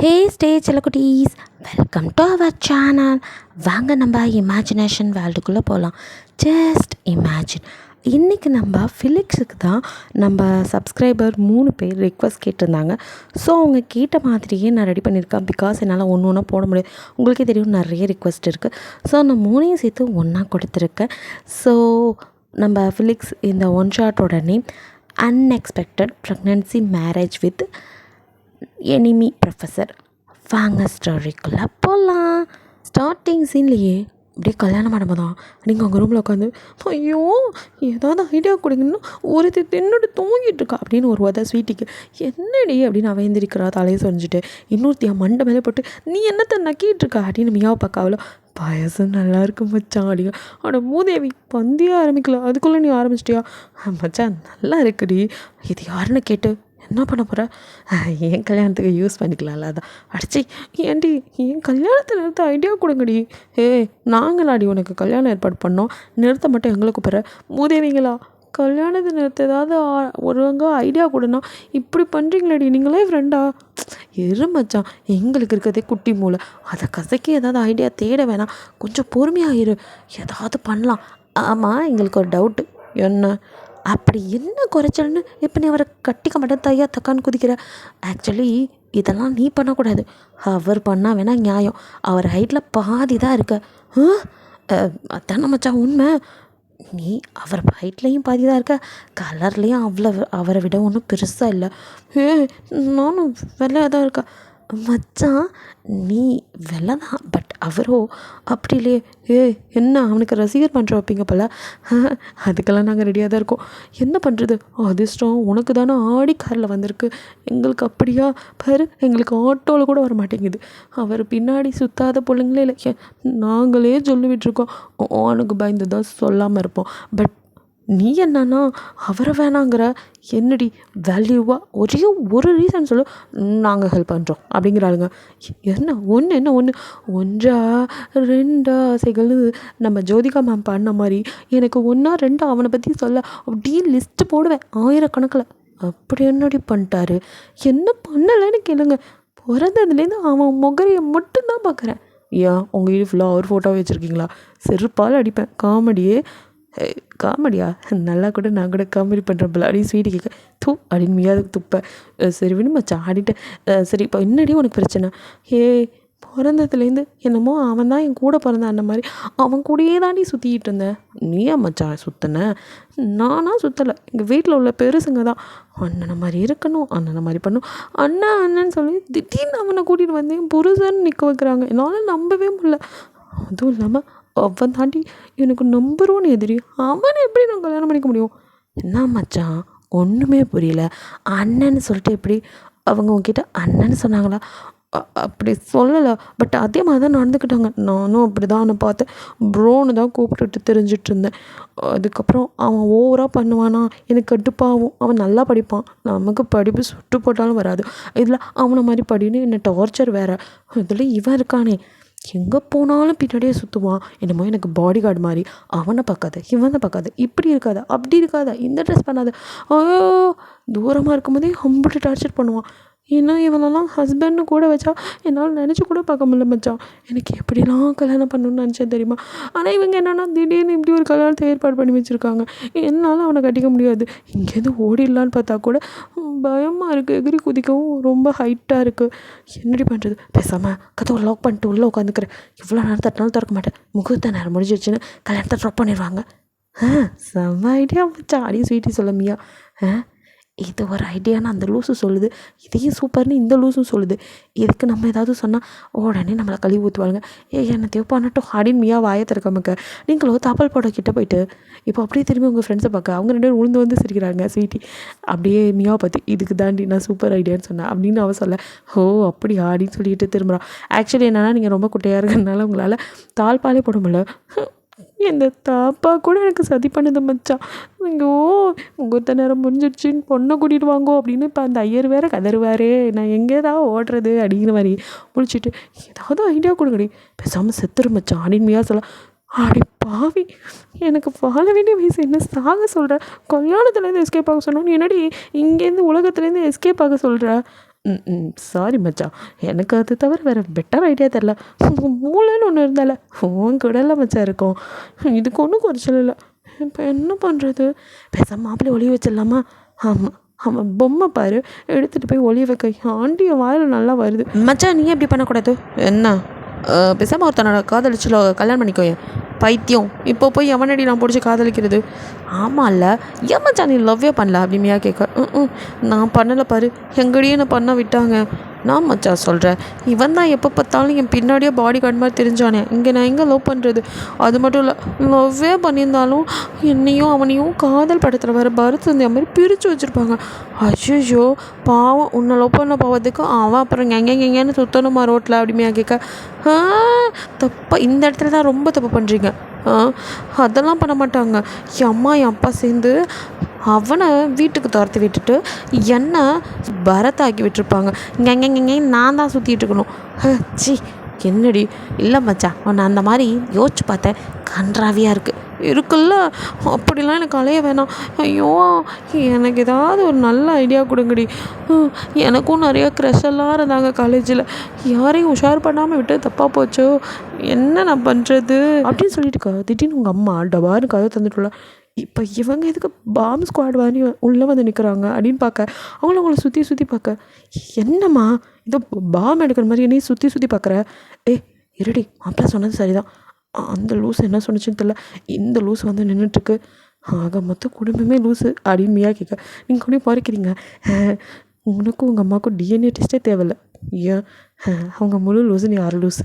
ஹே stay செல்லக்குட்டீஸ், welcome to our channel. வாங்க நம்ம இமேஜினேஷன் வேர்ல்டுக்குள்ளே போகலாம். Just imagine. இன்றைக்கி நம்ம ஃபிலிக்ஸுக்கு தான் நம்ம சப்ஸ்கிரைபர் 3 பேர் ரிக்வஸ்ட் கேட்டிருந்தாங்க. ஸோ அவங்க கேட்ட மாதிரியே நான் ரெடி பண்ணியிருக்கேன். பிகாஸ் என்னால் ஒன்று ஒன்றா போட முடியாது. உங்களுக்கே தெரியும் நிறைய ரிக்வஸ்ட் இருக்குது. ஸோ நான் 3ஐயும் சேர்த்து ஒன்றா கொடுத்துருக்கேன். ஸோ நம்ம ஃபிலிக்ஸ் இந்த ஒன் ஷாட்டோட name unexpected pregnancy marriage with enemy professor. வாங்க ஸ்டோரிக்குள்ளே போகலாம். ஸ்டார்டிங் சீன்லேயே இப்படியே கல்யாணம் பண்ணும்போது தான் நீங்கள் உங்கள் ரூமில் உட்காந்து ஐயோ ஏதாவது ஐடியா கொடுங்கன்னா ஒருத்தி தின்னுட்டு தூங்கிட்டு இருக்கா அப்படின்னு ஒரு உதவி ஸ்வீட்டிக்கு என்னடி அப்படின்னு அவன் எந்திரிக்கிறா தலையை சொரிஞ்சுட்டு இன்னொருத்தியா மண்டை மேலே போட்டு நீ என்னத்தை நக்கிட்டு இருக்கா அப்படின்னு மியாவை பார்க்காவளோ பாயசம் நல்லா இருக்கு மச்சான் அப்படிங்க. ஆனால் மூதேவி பந்தியே ஆரம்பிக்கல அதுக்குள்ளே நீ ஆரம்பிச்சிட்டியா மச்சான் நல்லா இருக்குடி இது யாருன்னு கேட்டு என்ன பண்ண போகிற என் கல்யாணத்துக்கு யூஸ் பண்ணிக்கலாம்ல அதான் அடிச்சு ஏன்டி என் கல்யாணத்தை நிறுத்த ஐடியா கொடுங்கடி. நாங்களாடி உனக்கு கல்யாணம் ஏற்பாடு பண்ணோம் நிறுத்த மட்டும் எங்களுக்கு போகிற மூதேவிங்களா கல்யாணத்தை நிறுத்த ஏதாவது ஒருவங்க ஐடியா கொடுனா இப்படி பண்ணுறீங்களேடி நீங்களே ஃப்ரெண்டா மச்சான் எங்களுக்கு இருக்கிறதே குட்டி மூளை அதை கசக்கி ஏதாவது ஐடியா தேட வேணாம் கொஞ்சம் பொறுமையாயிரு ஏதாவது பண்ணலாம். ஆமாம் எங்களுக்கு ஒரு டவுட்டு என்ன அப்படி என்ன குறைச்சல்னு இப்போ நீ அவரை கட்டிக்க மாட்டேன் தையா தக்கான்னு குதிக்கிற. ஆக்சுவலி இதெல்லாம் நீ பண்ணக்கூடாது. அவர் பண்ணால் வேணால் நியாயம். அவர் ஹைட்டில் பாதி தான் இருக்க. அதான மச்சான் உண்மை. நீ அவர் ஹைட்லேயும் பாதி தான் இருக்க கலர்லேயும் அவ்வளோ அவரை விட ஒன்றும் பெருசாக இல்லை. நானும் வெள்ளையாக தான் இருக்கா மச்சான் நீ வெள்ளை தான் பட் அவரோ அப்படி இல்லையே. என்ன அவனுக்கு ரசிகர் பண்ணுற வைப்பீங்க போல. அதுக்கெல்லாம் நாங்கள் ரெடியாக தான் இருக்கோம். என்ன பண்ணுறது அதிர்ஷ்டம் உனக்கு தானே ஆடி காரில் வந்திருக்கு எங்களுக்கு அப்படியா பாரு எங்களுக்கு ஆட்டோவில் கூட வர மாட்டேங்குது. அவர் பின்னாடி சுற்றாத பிள்ளைங்களே இல்லை நாங்களே சொல்லிவிட்டுருக்கோம். அவனுக்கு பயந்து தான் சொல்லாமல் இருப்போம். பட் நீ என்னன்னா அவரை வேணாங்கிற என்னடி வேல்யூவாக ஒரே ஒரு ரீசன் சொல்லு நாங்கள் ஹெல்ப் பண்ணுறோம் அப்படிங்கிறாளுங்க. என்ன ஒன்று ஒன்றா ரெண்டா ஆசைகள் நம்ம ஜோதிகா மேம் பண்ண மாதிரி எனக்கு 1 2 அவனை பற்றி சொல்ல அப்படியே லிஸ்ட்டு போடுவேன் ஆயிரக்கணக்கில். அப்படி என்னடி பண்ணிட்டாரு என்ன பண்ணலைன்னு கேளுங்க. பிறந்ததுலேருந்து அவன் முகரையை மட்டும்தான் பார்க்குறேன். ஏன் உங்கள் வீடு ஃபுல்லாக அவர் ஃபோட்டோ வச்சுருக்கீங்களா செருப்பால் அடிப்பேன். காமெடியா நல்லா கூட நான் கூட காமெடி பண்ணுறேன் போல அப்படின்னு ஸ்வீட்டு கேட்க தூ அப்படின்னு மியாதுக்கு துப்பேன். சரி விடு மச்சான் ஆடிட்டேன். சரி இப்போ என்னடி உனக்கு பிரச்சனை. பிறந்ததுலேருந்து என்னமோ அவன் தான் என் கூட பிறந்தான் அந்த மாதிரி அவன் கூடயே தாண்டி சுற்றிக்கிட்டு இருந்தேன். நீயா மச்சான் சுற்றின நானாக சுற்றலை எங்கள் வீட்டில் உள்ள பெருசுங்க தான் அண்ணனை மாதிரி இருக்கணும் அண்ணனை மாதிரி பண்ணணும் அண்ணன்னு சொல்லி திடீர்னு அவனை கூட்டிகிட்டு வந்தேன் புருஷன்னு நிற்க வைக்கிறாங்க. என்னால் நம்பவே முடியல. அதுவும் இல்லாமல் அவன் தாண்டி எனக்கு நம்பர் 1 எதிரி. அவனை எப்படி நான் கல்யாணம் பண்ணிக்க முடியும். என்ன மச்சான் ஒன்றுமே புரியல. அண்ணன்னு சொல்லிட்டு எப்படி அவங்க உங்ககிட்ட அண்ணன்னு சொன்னாங்களா. அப்படி சொல்லலை பட் அதே மாதிரி தான் நடந்துக்கிட்டாங்க. நானும் அப்படி தான் அவனை பார்த்தேன். ப்ரோன்னு தான் கூப்பிட்டுட்டு தெரிஞ்சிட்டு இருந்தேன். அதுக்கப்புறம் அவன் ஓவராக பண்ணுவானா எனக்கு கடுப்பாகும். அவன் நல்லா படிப்பான் நமக்கு படிப்பு சுட்டு போட்டாலும் வராது. இதில் அவனை மாதிரி படின்னு என்னை டார்ச்சர் வேறு. இதில் இவன் இருக்கானே எங்கே போனாலும் பின்னாடியே சுற்றுவான். என்னமோ எனக்கு பாடி கார்டு மாதிரி. அவனை பார்க்காத இவனை பார்க்காத இப்படி இருக்காத அப்படி இருக்காத இந்த ட்ரெஸ் பண்ணாத ஐயோ தூரமாக இருக்கும்போதே அம்பிட்டு டார்ச்சர் பண்ணுவான். இன்னும் இவனெல்லாம் ஹஸ்பண்ட்னு கூட வச்சா என்னால் நினச்சி கூட பார்க்க முடியல மச்சான். எனக்கு எப்படிலாம் கல்யாணம் பண்ணணும்னு நினச்சேன் தெரியுமா. ஆனால் இவங்க என்னென்னா திடீர்னு இப்படி ஒரு கல்யாணத்தை ஏற்பாடு பண்ணி வச்சுருக்காங்க. என்னால் அவனை கட்டிக்க முடியாது. இங்கேருந்து ஓடிடலான்னு பார்த்தா கூட பயமாக இருக்குது. எகிரி குதிக்கவும் ரொம்ப ஹைட்டாக இருக்குது. என்னடி பண்ணுறது. பேசாமல் கதவை லாக் பண்ணிட்டு உள்ளே உட்காந்துக்கிறேன். இவ்வளோ நேரம் தட்டினாலும் திறக்க மாட்டேன். முகூர்த்த நேரம் முடிஞ்சிருச்சுன்னு கல்யாணத்தை ட்ராப் பண்ணிடுவாங்க. செம்ம ஐடியா மச்சான் அப்படின்னு ஸ்வீட்டி சொல்லுமியா. இது ஒரு ஐடியான்னு அந்த லூஸு சொல்லுது. இதையும் சூப்பர்னு இந்த லூஸும் சொல்லுது. இதுக்கு நம்ம ஏதாவது சொன்னால் உடனே நம்மளை கழுவி ஊற்றுவாளுங்க. என்னத்தையோ பண்ணட்டும் அப்படின்னு மியா வாயை திறக்காமக்க நீங்களோ தாப்பால் போட கிட்ட போயிட்டு இப்போ அப்படியே திரும்பி உங்கள் ஃப்ரெண்ட்ஸை பார்க்க அவங்க 2 பேரும் உளுந்து வந்து சிரிக்கிறாங்க. ஸ்வீட்டி அப்படியே மியாவை பற்றி இதுக்கு தாண்டி நான் சூப்பர் ஐடியான்னு சொன்னேன் அப்படின்னு அவள் சொல்ல அப்படி ஆடின்னு சொல்லிட்டு திரும்புகிறான். ஆக்சுவலி என்னென்னா நீங்கள் ரொம்ப குட்டையாக இருக்கிறதுனால உங்களால் தாழ்பாலே போட முடியல. இந்த தாப்பா கூட எனக்கு சதி பண்ணுது மச்சான். ஐயோ முகூர்த்த நேரம் முடிஞ்சிடுச்சின்னு பொண்ணை கூட்டிகிட்டு வாங்கோ அப்படின்னு இப்போ அந்த ஐயர் வேறு கதறுவாரே நான் எங்கேதான் ஓடுறது அப்படிங்கிற மாதிரி முடிச்சுட்டு ஏதாவது ஐடியா கொடுங்கடி பேசாமல் செத்துரு மச்சான் அப்படின்னு சொல்ல. அடி பாவி எனக்கு வாழ வேண்டிய வயசு என்ன சாக சொல்கிற. கல்யாணத்துலேருந்து எஸ்கேப் ஆக சொன்னோன்னு என்னடி இங்கேருந்து உலகத்துலேருந்து எஸ்கேப் ஆக சொல்கிற. சாரி மச்சான், எனக்கு அது தவிர வேறு பெட்டர் ஐடியா தெரில. மூளைன்னு ஒன்று இருந்தால உன் கூடல மச்சான் இருக்கும், இதுக்கு ஒன்றும் குறைச்சல் இல்லை. இப்போ என்ன பண்ணுறது? பேசாம மாப்பிள்ளை ஒளிய வச்சிடலாமா? ஆமாம், அவன் பொம்மை பாரு, எடுத்துகிட்டு போய் ஒளிய வைக்க ஆண்டிய வாயில் நல்லா வருது. மச்சான் நீ எப்படி பண்ணக்கூடாது? என்ன பேசாமல் ஒருத்தனோட காதலிச்சு கல்யாணம் பண்ணிக்கோயேன். பைத்தியம், இப்போ போய் எவனடி நான் பிடிச்சி காதலிக்கிறது? ஆமாம் இல்லை, ஏன் மச்சான் நீ லவ்வே பண்ணல அப்படிமையா கேட்க. நான் பண்ணலை பாரு, எங்கடியே நான் பண்ண விட்டாங்க. நான் மச்சான் சொல்கிறேன், இவன் தான் எப்போ பார்த்தாலும் என் பின்னாடியே பாடி கார்டு மாதிரி தெரிஞ்சானே. இங்கே நான் எங்கே லவ் பண்ணுறது? அது மட்டும் இல்லை, லவ்வே பண்ணியிருந்தாலும் என்னையும் அவனையும் காதல் படத்தில் வர பரத் அந்த மாதிரி பிரித்து வச்சுருப்பாங்க. அய்யோ பாவம், உன்னை லவ் பண்ண போவதுக்கு அவன் அப்புறம் எங்கேன்னு சுத்தணுமா ரோட்டில் அப்படிமையா கேட்க. தப்பாக இந்த இடத்துல தான் ரொம்ப தப்பு பண்ணுறீங்க. அதெல்லாம் பண்ண மாட்டாங்க. என் அம்மா என் அப்பா சேர்ந்து அவனை வீட்டுக்கு துரத்தி விட்டுட்டு என்னை பரத்தாக்கி விட்டுருப்பாங்க. இங்கே நான் தான் சுற்றிட்டு இருக்கணும். சி என்னடி? இல்லை மச்சான், நான் அந்த மாதிரி யோசிச்சு பார்த்தேன், கன்றாவியாக இருக்குல்ல. அப்படிலாம் எனக்கு அலைய வேணாம். ஐயோ, எனக்கு ஏதாவது ஒரு நல்ல ஐடியா கொடுங்கடி. எனக்கும் நிறைய க்ரஷெல்லாம் இருந்தாங்க காலேஜில், யாரையும் உஷார் பண்ணாமல் விட்டு தப்பாக போச்சோ, என்ன நான் பண்ணுறது அப்படின்னு சொல்லிட்டு திடீர்னு உங்கள் அம்மா டபாருன்னு கதை தந்துட்டுல. இப்போ இவங்க எதுக்கு பாம் ஸ்குவாட் வாங்கி உள்ளே வந்து நிற்கிறாங்க அப்படின்னு பார்க்க, அவங்கள சுற்றி பார்க்க, என்னம்மா இதோ பாம் எடுக்கிற மாதிரி என்னையும் சுற்றி பார்க்குற? இருடி, மாப்பிள்ள சொன்னது சரிதான். அந்த லூஸ் என்ன சொன்னிச்சுன்னு தெரியல, இந்த லூஸ் வந்து நின்றுட்டுருக்கு. ஆக மொத்த குடும்பமே லூஸு அப்படின்னு மியா கேட்க. நீங்கள் கூட பறிக்கிறீங்க. உனக்கும் உங்கள் அம்மாவுக்கும் டிஎன்ஏ டெஸ்ட்டே தேவையில்லை. ஏன் அவங்க முழு லூஸு, நீ 6 லூஸு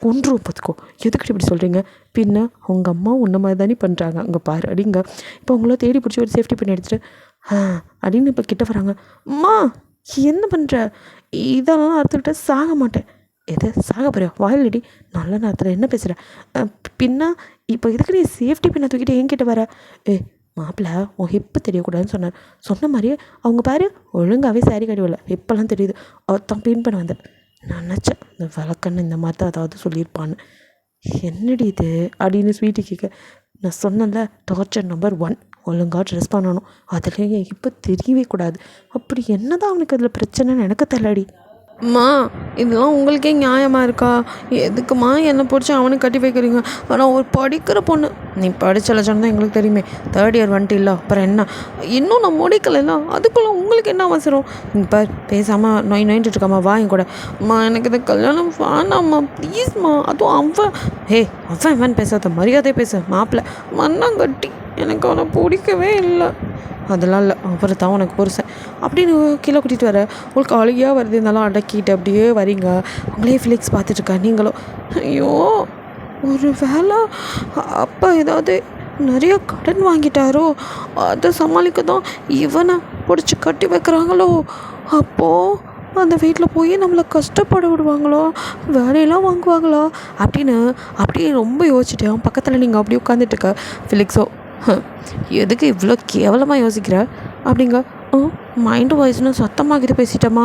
ஒன்றும் பார்த்துக்கோ. எதுக்கிட்ட இப்படி சொல்கிறீங்க? பின்ன உங்கள் அம்மா உன்ன மாதிரி தானே பண்ணுறாங்க, அங்கே பாரு அப்படிங்க. இப்போ அவங்கள தேடி பிடிச்சி ஒரு சேஃப்டி பண்ணி எடுத்துகிட்டு அப்படின்னு இப்போ கிட்ட வராங்க. அம்மா என்ன பண்ணுற? இதெல்லாம் அறுத்துக்கிட்ட சாக மாட்டேன். எது சாக போறியா? வாயிலடி, நல்ல நேரத்தில் என்ன பேசுகிற? பின்ன இப்போ எதுக்கு நீ சேஃப்டி பின்ன தூக்கிட்டு என்கிட்ட வர? மாப்பிள்ள உன் ஹிப்பு தெரியக்கூடாதுன்னு சொன்ன மாதிரியே அவங்க பாரு ஒழுங்காகவே சாரி கழுவலை, ஹிப்பெல்லாம் தெரியுது. தான் பின் பண்ண வந்தேன். நான் நினச்சேன் இந்த விளக்கண்ணு இந்த மாதிரி தான் அதாவது சொல்லியிருப்பான்னு. என்னடி இது அப்படின்னு ஸ்வீட்டி கேட்க. நான் சொன்னேன்ல, டார்ச்சர் நம்பர் 1, ஒழுங்காக ட்ரெஸ் பண்ணணும், அதுலேயே இப்போ தெரியவே கூடாது. அப்படி என்ன தான் அவனுக்கு அதில் பிரச்சனைன்னு எனக்கு தெரியலடி. அம்மா இதெல்லாம் உங்களுக்கே நியாயமாக இருக்கா? எதுக்குமா என்னை பிடிச்சி அவனுக்கு கட்டி வைக்கிறீங்க? ஆனால் ஒரு படிக்கிற பொண்ணு, நீ படித்த லட்சம் தான் எங்களுக்கு தெரியுமே. 3rd இயர் வந்துட்டு இல்லை, அப்புறம் என்ன? இன்னும் நான் முடிக்கலைன்னா அதுக்குள்ளே உங்களுக்கு என்ன அவசரம்? இப்போ பேசாமல் நோயின்ட்டு இருக்காம்மா, வா என் கூட. அம்மா எனக்கு இது கல்யாணம் வேணாம்மா ப்ளீஸ்மா. அதுவும் அவன் பேசாத, மரியாதையே பேச. மாப்பிள்ள மண்ணாங்கட்டி, எனக்கு அவனை பிடிக்கவே இல்லை. அதெல்லாம் இல்லை, அவர் தான் உனக்கு புருஷன் அப்படின்னு கீழே கூட்டிகிட்டு வர. உங்களுக்கு அழுகையாக வருது, இருந்தாலும் அடக்கிட்டு அப்படியே வரீங்க. உங்களே ஃபிலிக்ஸ் பார்த்துட்ருக்கா. நீங்களும் ஐயோ, ஒரு வேளை அப்பா ஏதாவது நிறைய கடன் வாங்கிட்டாரோ, அதை சமாளிக்க தான் இவனை பிடிச்சி கட்டி வைக்கிறாங்களோ. அப்போது அந்த வீட்டில் போய் நம்மளை கஷ்டப்பட விடுவாங்களோ, வேலையெல்லாம் வாங்குவாங்களோ அப்படின்னு அப்படியே ரொம்ப யோசிச்சுட்டேன். பக்கத்தில் நீங்கள் அப்படியே உட்காந்துட்டுருக்க. ஃபிலிக்ஸோ, எதுக்கு இவ்வளோ கேவலமாக யோசிக்கிற அப்படிங்க. மைண்டு வாய்ஸ்னு சத்தமாக பேசிட்டோமா?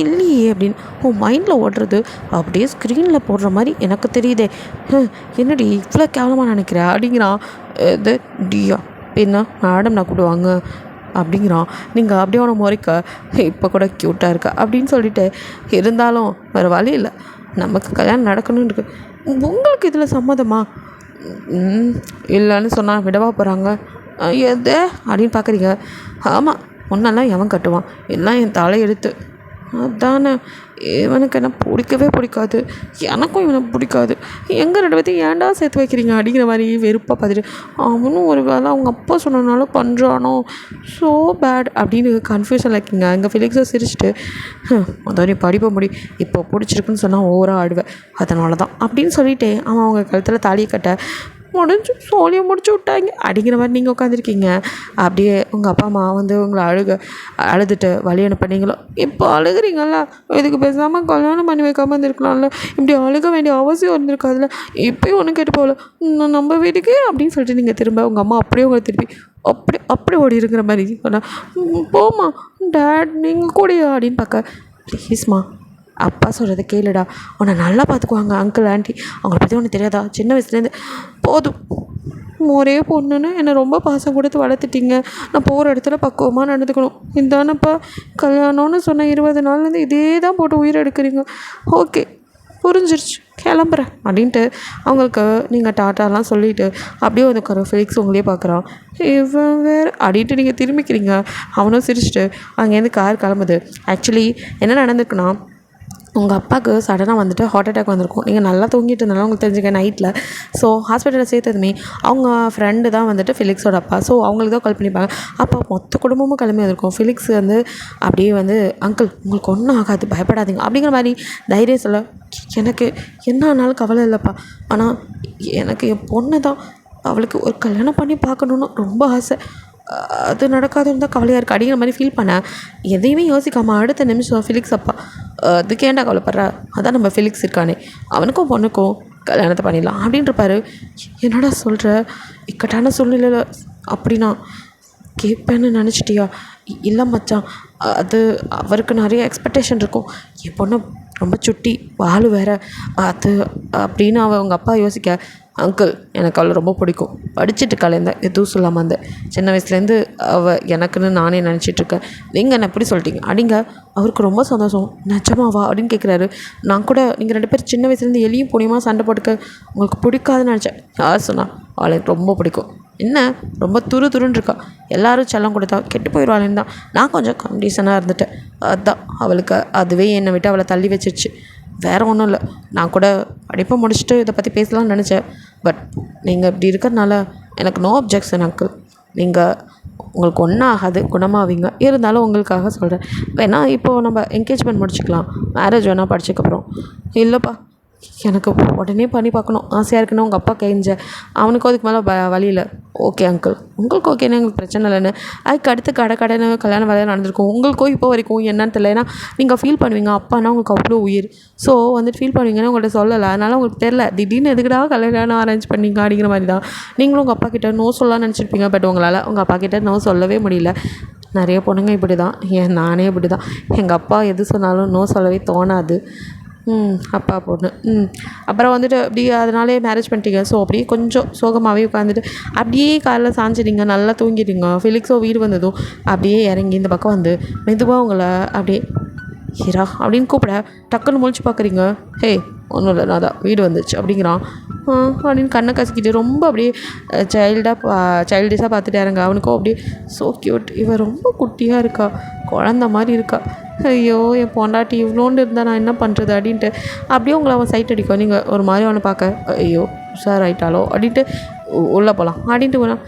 இல்லையே அப்படின்னு மைண்டில் ஓடுறது அப்படியே ஸ்க்ரீனில் போடுற மாதிரி எனக்கு தெரியுதே. என்னடி இவ்வளோ கேவலமாக நினைக்கிற அப்படிங்கிறான். இது டியா பின்ன மேடம் நான் கூடுவாங்க அப்படிங்கிறான். நீங்கள் அப்படியே அவனை முறைக்க, இப்போ கூட க்யூட்டாக இருக்கா அப்படின்னு சொல்லிட்டு, இருந்தாலும் வேறு வழி இல்லை, நமக்கு கல்யாணம் நடக்கணும்னு இருக்கு. உங்களுக்கு இதில் சம்மதமா? இல்லைன்னு சொன்னால் விடவா போகிறாங்க? எது அப்படின்னு பார்க்குறீங்க? ஆமாம், ஒன்றெல்லாம் எவன் கட்டுவான், எல்லாம் என் தலையெடுத்து. அதானே, இவனுக்கு என்ன பிடிக்கவே பிடிக்காது, எனக்கும் இவனை பிடிக்காது. எங்கள் 2 பேர்த்தையும் ஏன்டா சேர்த்து வைக்கிறீங்க அப்படிங்கிற மாதிரி வெறுப்பாக பார்த்துட்டு, அவனும் ஒரு வேளை அவங்க அப்பா சொன்னனால பண்ணுறானோ, ஸோ பேட் அப்படின்னு கன்ஃபியூஷன் இருக்கீங்க. எங்கள் ஃபிலிக்ஸை சிரிச்சிட்டு, அதாவது படிப்ப முடி, இப்போ பிடிச்சிருக்குன்னு சொன்னால் ஓவராக ஆடுவேன், அதனால தான் அப்படின்னு சொல்லிவிட்டு அவன் அவங்க கழுத்தில் தாலியை கட்ட முடிஞ்சு சோழியை முடிச்சு விட்டாங்க அப்படிங்கிற மாதிரி நீங்கள் உட்காந்துருக்கீங்க. அப்படியே உங்கள் அப்பா அம்மா வந்து உங்களை அழுதுட்டு வழி அனுப்பினீங்களோ, இப்போ அழுகுறீங்கள, இதுக்கு பேசாமல் கல்யாணம் பண்ணி வைக்காமல் இருந்திருக்கலாம்ல, இப்படி அழுக வேண்டிய அவசியம் இருந்திருக்காதுல்ல, இப்போயும் ஒன்றும் கேட்டு போகல, நம்ம வீட்டுக்கு அப்படின்னு சொல்லிட்டு நீங்கள் திரும்ப உங்கள் அம்மா அப்படியே உங்களை திருப்பி அப்படி ஓடி இருக்கிற மாதிரி சொன்னால், போம்மா டேட் நீங்கள் கூடயா அப்படின்னு பார்க்க. ப்ளீஸ்மா, அப்பா சொல்கிறத கேளுடா, உன்னை நல்லா பார்த்துக்குவாங்க அங்கிள் ஆண்டி, அவங்கள பற்றி ஒன்று தெரியாதா? சின்ன வயசுலேருந்து போதும் ஒரே பொண்ணுன்னு என்னை ரொம்ப பாசம் கொடுத்து வளர்த்துட்டீங்க. நான் போகிற இடத்துல பக்குவமாக நடந்துக்கணும். இதானப்பா கல்யாணம்னு சொன்ன 20 நாள்லேருந்து இதே தான் போட்டு உயிர் எடுக்கிறீங்க. ஓகே, புரிஞ்சிருச்சு, கிளம்புறேன் அப்படின்ட்டு அவங்களுக்கு நீங்கள் டாட்டாலாம் சொல்லிவிட்டு அப்படியே வந்து ஃபெலிக்ஸ் உங்களையே பார்க்குறான். இவன் வேறு அப்படின்ட்டு நீங்கள் திரும்பிக்கிறீங்க. அவனும் சிரிச்சிட்டு அங்கேருந்து கார் கிளம்புது. ஆக்சுவலி என்ன நடந்திருக்குன்னா, உங்கள் அப்பாவுக்கு சடனாக வந்துட்டு ஹார்ட் அட்டாக் வந்திருக்கும். நீங்கள் நல்லா தூங்கிட்டு இருந்தாலும் உங்களுக்கு தெரிஞ்சுக்க நைட்டில். ஸோ ஹாஸ்பிட்டலில் சேர்த்ததுமே அவங்க ஃப்ரெண்டு தான் வந்துட்டு ஃபிலிக்ஸோட அப்பா. ஸோ அவங்களுக்கு தான் கால் பண்ணிப்பாங்க. அப்போ மொத்த குடும்பமும் கிளம்பி வந்திருக்கும். ஃபிலிக்ஸ் வந்து அப்படியே வந்து அங்கிள் உங்களுக்கு ஒன்றும் ஆகாது, பயப்படாதீங்க அப்படிங்கிற மாதிரி தைரியம் சொல்ல, எனக்கு என்ன ஆனாலும் கவலை இல்லைப்பா, ஆனால் எனக்கு என் பொண்ணு தான், அவளுக்கு ஒரு கல்யாணம் பண்ணி பார்க்கணுன்னு ரொம்ப ஆசை, அது நடக்காதுன்னு தான் கவலையாக இருக்குது அப்படிங்கிற மாதிரி ஃபீல் பண்ணேன். எதையுமே யோசிக்காமல் அடுத்த நிமிஷம் ஃபிலிக்ஸ் அப்பா, அதுக்கு ஏன்டா கவலைப்படுற, அதான் நம்ம ஃபிலிக்ஸ் இருக்கானே, அவனுக்கும் பொண்ணுக்கும் கல்யாணத்தை பண்ணிடலாம் அப்படின்றப்பாரு. என்னடா சொல்கிற, இக்கட்டான சூழ்நிலையில் அப்படின்னா கேட்பேன்னு நினச்சிட்டியா? இல்லை மச்சான், அது அவருக்கு நிறைய எக்ஸ்பெக்டேஷன் இருக்கும். என் பொண்ணு ரொம்ப சுட்டி, வாள் வேறு, அது அப்படின்னு அவங்க அப்பா யோசிக்க, அங்கிள் எனக்கு அவளை ரொம்ப பிடிக்கும், படிச்சுட்டு கலைந்தேன், எதுவும் சொல்லாமல் இருந்தேன், சின்ன வயசுலேருந்து அவள் எனக்குன்னு நானே நினச்சிட்ருக்கேன், நீங்கள் என்ன எப்படி சொல்லிட்டீங்க அப்படிங்க. அவருக்கு ரொம்ப சந்தோஷம். நிஜமாவா அப்படின்னு கேட்குறாரு. நான் கூட நீங்கள் 2 பேர் சின்ன வயசுலேருந்து எலியும் புனியமாக சண்டை போட்டுக்க உங்களுக்கு பிடிக்காதுன்னு நினச்சேன். யார் சொன்னா? அவளை எனக்கு ரொம்ப பிடிக்கும். என்ன ரொம்ப துருன்னு இருக்கா, எல்லோரும் செல்லம் கொடுத்தா கெட்டு போயிடுவாளேன்னு தான் நான் கொஞ்சம் கண்டிஷனாக இருந்துட்டேன். அதுதான் அவளுக்கு அதுவே என்னை விட்டு அவளை தள்ளி வச்சிருச்சு. வேறு ஒன்றும் இல்லை, நான் கூட படிப்பை முடிச்சுட்டு இதை பற்றி பேசலாம்னு நினச்சேன். பட் நீங்கள் இப்படி இருக்கிறதுனால எனக்கு நோ அப்ஜெக்ஷன் அங்கிள். நீங்கள் உங்களுக்கு ஒன்றும் ஆகாது, குணமாவீங்க. இருந்தாலும் உங்களுக்காக சொல்கிறேன், வேணால் இப்போது நம்ம என்கேஜ்மெண்ட் முடிச்சுக்கலாம், மேரேஜ் வேணால் படிச்சுக்கப்புறம். இல்லைப்பா, எனக்கு உடனே பண்ணி பார்க்கணும் ஆசையாக இருக்குன்னு உங்கள் அப்பா கெஞ்ச, அவனுக்கும் அதுக்கு மேலே வழி இல்லை. ஓகே அங்கிள், உங்களுக்கு ஓகேன்னு எங்களுக்கு பிரச்சனை இல்லைன்னு. அதுக்கு அடுத்து கடைன்னு கல்யாணம் வேலையாக நடந்திருக்கும். உங்களுக்கும் இப்போ வரைக்கும் என்னன்னு தெரியல, ஏன்னா நீங்கள் ஃபீல் பண்ணுவீங்க, அப்பானா உங்களுக்கு அவ்வளோ உயிர். ஸோ வந்துட்டு ஃபீல் பண்ணுவீங்கன்னு உங்கள்கிட்ட சொல்லலை, அதனால் உங்களுக்கு தெரில திடீர்னு எதுக்குடா கல்யாணம் அரேஞ்ச் பண்ணிங்க அப்படிங்கிற மாதிரி தான். நீங்களும் உங்கள் அப்பா கிட்டே நோ சொல்லலாம்னு நினச்சிருப்பீங்க. பட் உங்களால் உங்கள் அப்பா கிட்டே நோ சொல்லவே முடியல. நிறைய பொண்ணுங்க இப்படி தான், நானே இப்படி தான். எங்கள் அப்பா எது சொன்னாலும் நோ சொல்லவே தோணாது. அப்பா பொண்ணு. அப்புறம் வந்துட்டு அப்படியே அதனாலே மேரேஜ் பண்ணிட்டீங்க. ஸோ அப்படியே கொஞ்சம் சோகமாகவே உட்காந்துட்டு அப்படியே காலைல சாஞ்சிடுங்க, நல்லா தூங்கிடுங்க. ஃபிலிக்ஸோ வீடு வந்ததும் அப்படியே இறங்கி இந்த பக்கம் வந்து மெதுவாக உங்களை அப்படியே ஹீரா அப்படின்னு கூப்பிட டக்குன்னு முழிச்சு பார்க்குறீங்க. ஹே ஒன்றும் இல்லை, நான் தான் வீடு வந்துச்சு அப்படிங்கிறான். அப்படின்னு கண்ணை கசிக்கிட்டு ரொம்ப அப்படியே சைல்டிஷாக பார்த்துட்டே இருங்க. அவனுக்கும் அப்படியே ஸோ க்யூட், இவன் ரொம்ப குட்டியாக இருக்கா, குழந்த மாதிரி இருக்கா, ஐயோ என் பொண்டாட்டி இவ்வளோண்டு இருந்தால் நான் என்ன பண்ணுறது அப்படின்ட்டு அப்படியே உங்களை அவன் சைட் அடிக்கும். நீங்கள் ஒரு மாதிரி அவனை பார்க்க, ஐயோ சார் ஆயிட்டாலோ அப்படின்ட்டு உள்ளே போகலாம் அப்படின்ட்டு போனால்,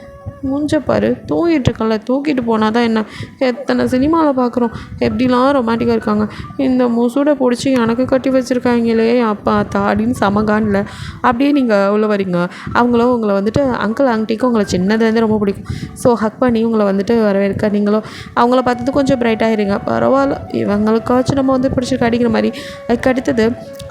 மூஞ்ச பாரு தூங்கிட்டுருக்கல, தூக்கிட்டு போனால் தான் என்ன, எத்தனை சினிமாவில் பார்க்குறோம் எப்படிலாம் ரொமான்டிக்காக இருக்காங்க, இந்த முசூடை பிடிச்சி எனக்கு கட்டி வச்சுருக்காங்களே அப்பா அப்படின்னு சமகானில் அப்படியே நீங்கள் உள்ள வரீங்க. அவங்களும் உங்களை வந்துட்டு அங்கிள் ஆண்டிக்கும் உங்களை சின்னதுலேருந்து ரொம்ப பிடிக்கும். ஸோ ஹக் பண்ணி உங்களை வந்துட்டு வரவேற்க, நீங்களும் அவங்கள பார்த்துட்டு கொஞ்சம் பிரைட்டாகிடுங்க. பரவாயில்ல, இவங்களுக்காச்சும் நம்ம வந்து பிடிச்சிருக்க அடிக்கிற மாதிரி. அதுக்கு அடுத்தது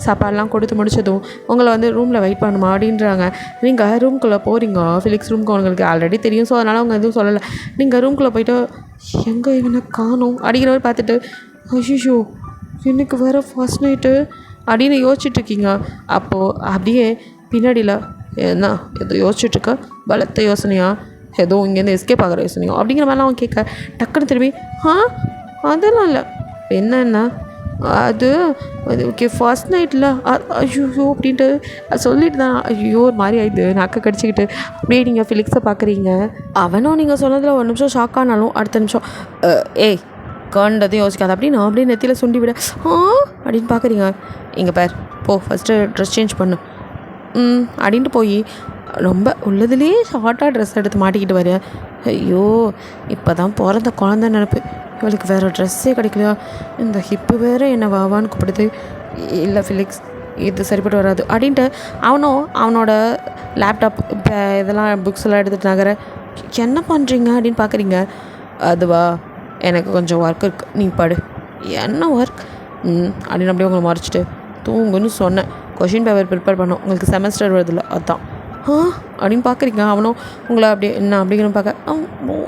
சாப்பாடெலாம் கொடுத்து முடிச்சதும் உங்களை வந்து ரூமில் வெயிட் பண்ணுமா அப்படின்றாங்க. நீங்கள் ரூம்குள்ளே போகிறீங்க. ஃபிலிக்ஸ் ரூம்க்கு உங்களுக்கு ஆல்ரெடி தெரியும். ஸோ அதனால் அவங்க எதுவும் சொல்லலை. நீங்கள் ரூம்குள்ளே போய்ட்டு எங்கே இவனை காணோம் அப்படிங்கிற மாதிரி பார்த்துட்டு, ஐயோ எனக்கு வேறு ஃபர்ஸ்ட் நைட்டு அப்படின்னு யோசிச்சுட்ருக்கீங்க. அப்போது அப்படியே பின்னாடியில் என்ன எதோ யோசிச்சுட்ருக்க, பலத்த யோசனையா, ஏதோ இங்கேருந்து எஸ்கேப் ஆகிற யோசனையோ அப்படிங்கிற மாதிரிலாம் அவன் கேட்க, டக்குன்னு திரும்பி அதெல்லாம் இல்லை, என்னென்ன அது ஓகே ஃபர்ஸ்ட் நைட்டில் ஐயோ அப்படின்ட்டு சொல்லிட்டு தான் ஐயோ ஒரு மாதிரி ஆயிடுது நக்கை கடிச்சிக்கிட்டு அப்படியே நீங்கள் ஃபிலிக்ஸை பார்க்குறீங்க. அவனும் நீங்கள் சொன்னதில் ஒரு நிமிஷம் ஷாக் ஆனாலும் அடுத்த நிமிஷம் ஏய் கண்டதையும் யோசிக்காது அப்படின்னு அப்படியே நெத்தியில் சுண்டி விட அப்படின்னு பார்க்குறீங்க. இங்கே பார் போ ஃபஸ்ட்டு ட்ரெஸ் சேஞ்ச் பண்ணு அப்படின்ட்டு போய் ரொம்ப உள்ளதுலேயே ஷார்ட்டாக ட்ரெஸ் எடுத்து மாட்டிக்கிட்டு வர. ஐயோ இப்போ தான் பிறந்த குழந்த நினப்பு, இவளுக்கு வேறு ட்ரெஸ்ஸே கிடைக்கலையா, இந்த ஹிப்பு வேறு என்ன வாவான்னு கூப்பிடுது. இல்லை ஃபிலிக்ஸ் இது சரிப்பட்டு வராது அப்படின்ட்டு அவனும் அவனோட லேப்டாப் இப்போ இதெல்லாம் புக்ஸ் எல்லாம் எடுத்துகிட்டு நகர, என்ன பண்ணுறீங்க அப்படின்னு பார்க்குறீங்க. அதுவா எனக்கு கொஞ்சம் ஒர்க் இருக்குது, நீ படு. என்ன ஒர்க் அப்படின்னு அப்படியே உங்களை மறைச்சிட்டு தூங்குன்னு சொன்னேன். கொஷின் பேப்பர் ப்ரிப்பேர் பண்ணோம், உங்களுக்கு செமஸ்டர் வருதில்ல அதான். அப்படின்னு பார்க்குறீங்க. அவனும் உங்களை அப்படியே என்ன அப்படிங்கிற பார்க்க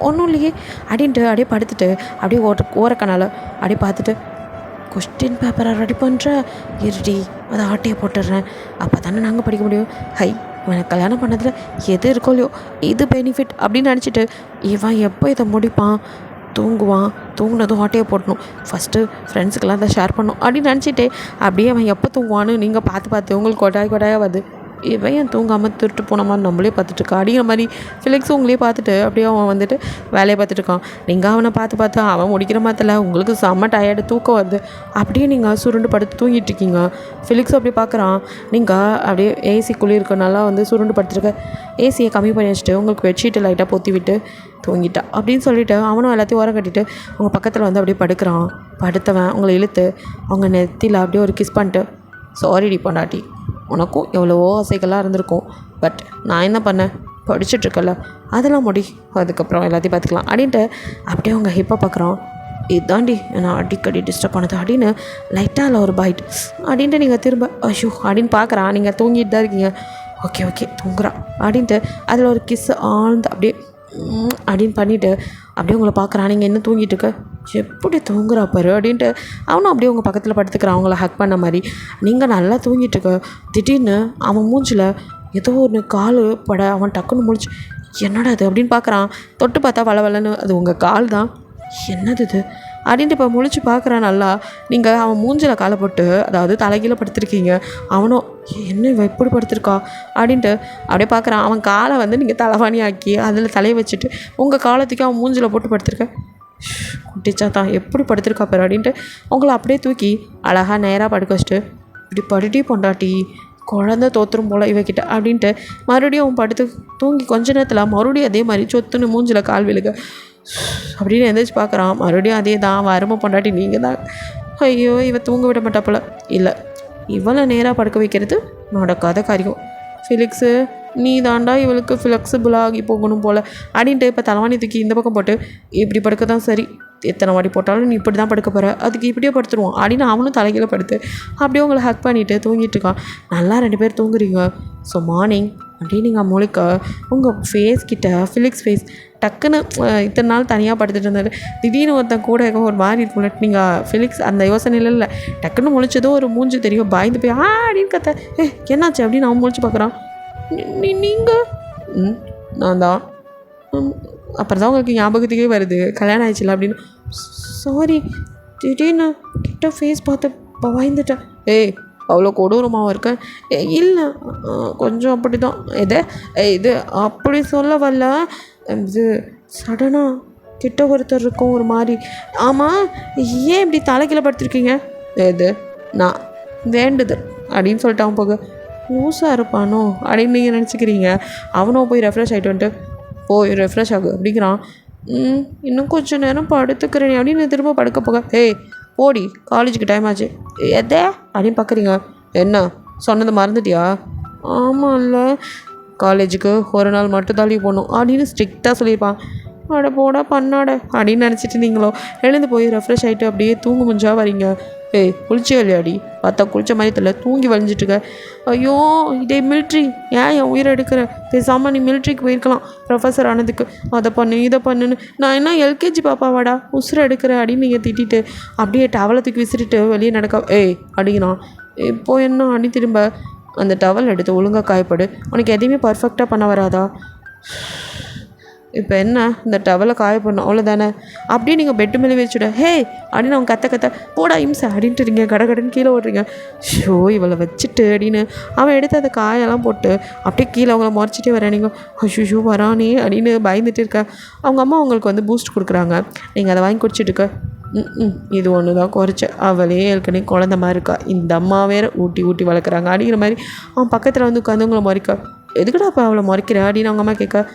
ஒன்றும் இல்லையே அப்படின்ட்டு அப்படியே படுத்துட்டு அப்படியே ஓரக்கனால் அப்படியே பார்த்துட்டு, கொஸ்டின் பேப்பரை ரெடி பண்ணுற இருடி அதை ஆட்டையை போட்டுடுறேன், அப்போ தானே நாங்கள் படிக்க முடியும். ஹை இவனை கல்யாணம் பண்ணதில் எது இருக்கோ இல்லையோ இது பெனிஃபிட் அப்படின்னு நினச்சிட்டு இவன் எப்போ இதை முடிப்பான், தூங்குவான், தூங்குனதும் ஆட்டையை போடணும், ஃபஸ்ட்டு ஃப்ரெண்ட்ஸுக்கெல்லாம் அதை ஷேர் பண்ணணும் அப்படின்னு நினச்சிட்டு அப்படியே அவன் எப்போ தூங்குவான்னு நீங்கள் பார்த்து உங்களுக்கு கொட்டாயாக வருது. இவன் ஏன் தூங்காமல் திருட்டு போன மாதிரி நம்மளே பார்த்துட்ருக்கா அப்படிங்கிற மாதிரி ஃபிலிக்ஸ் உங்களே பார்த்துட்டு அப்படியே அவன் வந்துட்டு வேலையை பார்த்துட்ருக்கான். நீங்கள் அவனை பார்த்து அவன் முடிக்கிற மாதிரில உங்களுக்கு செம்ம டயர்டு தூக்கம் வருது. அப்படியே நீங்கள் சுருண்டு படுத்து தூங்கிட்டு இருக்கீங்க. ஃபிலிக்ஸ் அப்படியே பார்க்குறான். நீங்கள் அப்படியே ஏசிக்குள்ளே இருக்கனால வந்து சுருண்டு படுத்துருக்க. ஏசியை கம்மி பண்ணி வச்சுட்டு உங்களுக்கு பெட்ஷீட்டை லைட்டாக பொத்தி விட்டு தூங்கிட்டா அப்படின்னு சொல்லிவிட்டு அவனும் எல்லாத்தையும் ஓரம் கட்டிட்டு அவங்க பக்கத்தில் வந்து அப்படியே படுக்கிறான். படுத்தவன் அவங்கள இழுத்து அவங்க நெத்தியில் அப்படியே ஒரு கிஸ் பண்ணிட்டு, சாரிடி பொண்டாட்டி, உனக்கும் எவ்வளவோ ஆசைகளாக இருந்திருக்கும், பட் நான் என்ன பண்ணேன், படிச்சுட்ருக்கல, அதெல்லாம் முடி, அதுக்கப்புறம் எல்லாத்தையும் பார்த்துக்கலாம் அப்படின்ட்டு அப்படியே அவங்க ஹிப்பை பார்க்குறான். இதாண்டி நான் அடிக்கடி டிஸ்டர்ப் பண்ணது அப்படின்னு லைட்டாக இல்லை ஒரு பைட் அப்படின்ட்டு நீங்கள் திரும்ப ஐயோ அப்படின்னு பார்க்குறான். நீங்கள் தூங்கிட்டு தான் இருக்கீங்க. ஓகே தூங்குறான் அப்படின்ட்டு அதில் ஒரு கிஸ் ஆழ்ந்து அப்படியே அப்படின்னு பண்ணிவிட்டு அப்படியே உங்களை பார்க்குறான். நீங்கள் என்ன தூங்கிட்டு இருக்க, எப்படி தூங்குறா பாரு அப்படின்ட்டு அவனும் அப்படியே உங்கள் பக்கத்தில் படுத்துக்கிறான் அவங்கள ஹக் பண்ண மாதிரி. நீங்கள் நல்லா தூங்கிட்டு இருக்க, திடீர்னு அவன் மூஞ்சில் ஏதோ ஒன்று கால் பட அவன் டக்குன்னு முழிச்சு என்னடா அது அப்படின்னு பார்க்குறான். தொட்டு பார்த்தா வளவலன்னு அது உங்கள் கால் தான். என்னது இது அப்படின்ட்டு இப்போ முழிச்சு பார்க்குறான். நல்லா நீங்கள் அவன் மூஞ்சில் காலை போட்டு அதாவது தலைகீழ படுத்திருக்கீங்க. அவனும் என்ன இவன் எப்படி படுத்திருக்கா அப்படின்ட்டு அப்படியே பார்க்குறான். அவன் காலை வந்து நீங்கள் தலைவாணி ஆக்கி அதில் தலையை வச்சுட்டு உங்கள் காலத்துக்கு அவன் மூஞ்சில் போட்டு படுத்திருக்க. குட்டிச்சா தான் எப்படி படுத்திருக்கா பாரு அப்படின்ட்டு உங்களை அப்படியே தூக்கி அழகாக நேராக படுக்க வச்சுட்டு இப்படி படுட்டி பொண்டாட்டி குழந்த தோற்றுரும் போல் இவக்கிட்ட அப்படின்ட்டு மறுபடியும் அவன் படுத்து தூங்கி கொஞ்ச நேரத்தில் மறுபடியும் அதே மாதிரி சொத்துன்னு மூஞ்சில் கால் விழுக அப்படின்னு எந்திரிச்சு பார்க்குறான். மறுபடியும் அதே தான் வறுமை பொண்டாட்டி நீங்கள் தான். ஐயோ இவ தூங்க விட மாட்டாப்போல. இல்லை, இவளை நேராக படுக்க வைக்கிறது நடக்காத காரியம். ஃபிலிக்ஸு நீ தாண்டா இவளுக்கு ஃப்ளெக்சிபிளாகி போகணும் போல் அப்படின்ட்டு இப்போ தலைவாணி தூக்கி இந்த பக்கம் போட்டு இப்படி படுக்க தான் சரி, எத்தனை வாட்டி போட்டாலும் நீ இப்படி தான் படுக்க போகிற, அதுக்கு இப்படியே படுத்துருவான் அப்படின்னு அவனும் தலைகீழ படுத்து அப்படியே உங்களை ஹக் பண்ணிவிட்டு தூங்கிட்டு இருக்கான். நல்லா 2 பேர் தூங்குறீங்க. ஸோ மார்னிங் அப்படின்னு நீங்கள் முழிக்க உங்கள் ஃபேஸ் கிட்ட ஃபிலிக்ஸ் ஃபேஸ் டக்குன்னு இத்தனை நாள் தனியாக படுத்துட்டு இருந்தார், திடீர்னு ஒருத்தன் கூட ஒரு மாதிரி இருக்கும்ல, நீங்கள் ஃபிலிக்ஸ் அந்த யோசனையில் இல்லை, டக்குன்னு முழிச்சதும் ஒரு மூஞ்சி தெரியும், பயந்து போய் அப்படின்னு கத்த என்னாச்சு அப்படின்னு அவன் முழிச்சு பார்க்குறான். நீங்கள் நான் தான். அப்புறம் தான் உங்களுக்கு ஞாபகத்துக்கே வருது கல்யாணம் ஆயிடுச்சுல அப்படின்னு. சாரி, திடீர்னு கிட்ட ஃபேஸ் பார்த்து பயந்துட்டேன். அவ்வளோ கொடூரமாக இருக்கேன். இல்லை கொஞ்சம் அப்படி தான். இது அப்படி சொல்ல வரல, இது சடனாக கிட்ட ஒருத்தர் இருக்கும் ஒரு மாதிரி. ஆமாம், ஏன் இப்படி தலைக்கீழ படுத்திருக்கீங்க? இது நான் வேண்டுதல் அப்படின்னு சொல்லிட்டு அவன் போக லூஸாக இருப்பானோ அப்படின்னு நீங்கள் நினச்சிக்கிறீங்க. அவனும் போய் ரெஃப்ரெஷ் ஆகிட்டு வந்துட்டு போய் ரெஃப்ரெஷ் ஆகு அப்படிங்கிறான். இன்னும் கொஞ்சம் நேரம் படுத்துக்கிறேன் அப்படின்னு திரும்ப படுக்க போக போடி காலேஜுக்கு டைம் ஆச்சு அப்படின்னு பார்க்குறீங்க. என்ன சொன்னது மறந்துட்டியா? ஆமாம்ல, காலேஜுக்கு ஒரு நாள் மட்டும் தான் லீவ் போடணும் அப்படின்னு ஸ்ட்ரிக்டாக சொல்லியிருப்பான். அட போடா பண்ணாட அப்படின்னு நினச்சிட்டு நீங்களோ எழுந்து போய் ரெஃப்ரெஷ் ஆகிட்டு அப்படியே தூங்க முடிஞ்சா வரீங்க. குளிச்சே இல்லையாடி? பார்த்தா குளிச்ச மாதிரி தெரியல, தூங்கி வலிஞ்சிட்ருக்க. ஐயோ இதே மிலிட்ரி, ஏன் என் உயிரை எடுக்கிற? பேசாமல் நீ மிலிட்ரிக்கு போயிருக்கலாம் ப்ரொஃபஸர் ஆனதுக்கு. அதை பண்ணு இதை பண்ணுன்னு. நான் என்ன எல்கேஜி பாப்பாவாடா உசுரை எடுக்கிற அப்படின்னு நீங்கள் திட்டிட்டு அப்படியே டவலத்துக்கு விசிறிட்டு வெளியே நடக்க அப்படிங்கிறான். இப்போ என்ன அடி திரும்ப அந்த டவல் எடுத்து ஒழுங்காக காயப்படு, உனக்கு எதையுமே பர்ஃபெக்டாக பண்ண வராதா? இப்போ என்ன இந்த டவலை காய பண்ணணும் அவ்வளோதானே அப்படியே நீங்கள் பெட்டு மேலே வச்சுட அப்படின்னு அவங்க கத்த போடா இம்சை அப்படின்ட்டு இருக்கீங்க, கடன்னு கீழே ஓடுறீங்க. ஷோ இவளை வச்சுட்டு அப்படின்னு அவன் எடுத்து அந்த காயெல்லாம் போட்டு அப்படியே கீழே அவங்கள முறைச்சிட்டே வரேன். நீங்கள் ஷூ வரானே அப்படின்னு பயந்துட்டு இருக்க. அவங்க அம்மா அவங்களுக்கு வந்து பூஸ்ட் கொடுக்குறாங்க, நீங்கள் அதை வாங்கி குடிச்சிட்டு இருக்க. இது ஒன்று தான் குறைச்ச, அவளே ஏற்கனவே குழந்த மாதிரி இருக்கா, இந்த அம்மா வேறு ஊட்டி வளர்க்குறாங்க அப்படிங்கிற மாதிரி அவன் பக்கத்தில் வந்து உட்காந்து உங்களை முறைக்க. எதுக்குடா அப்போ அவளை முறைக்கிற அப்படின்னு அவங்க அம்மா கேட்க.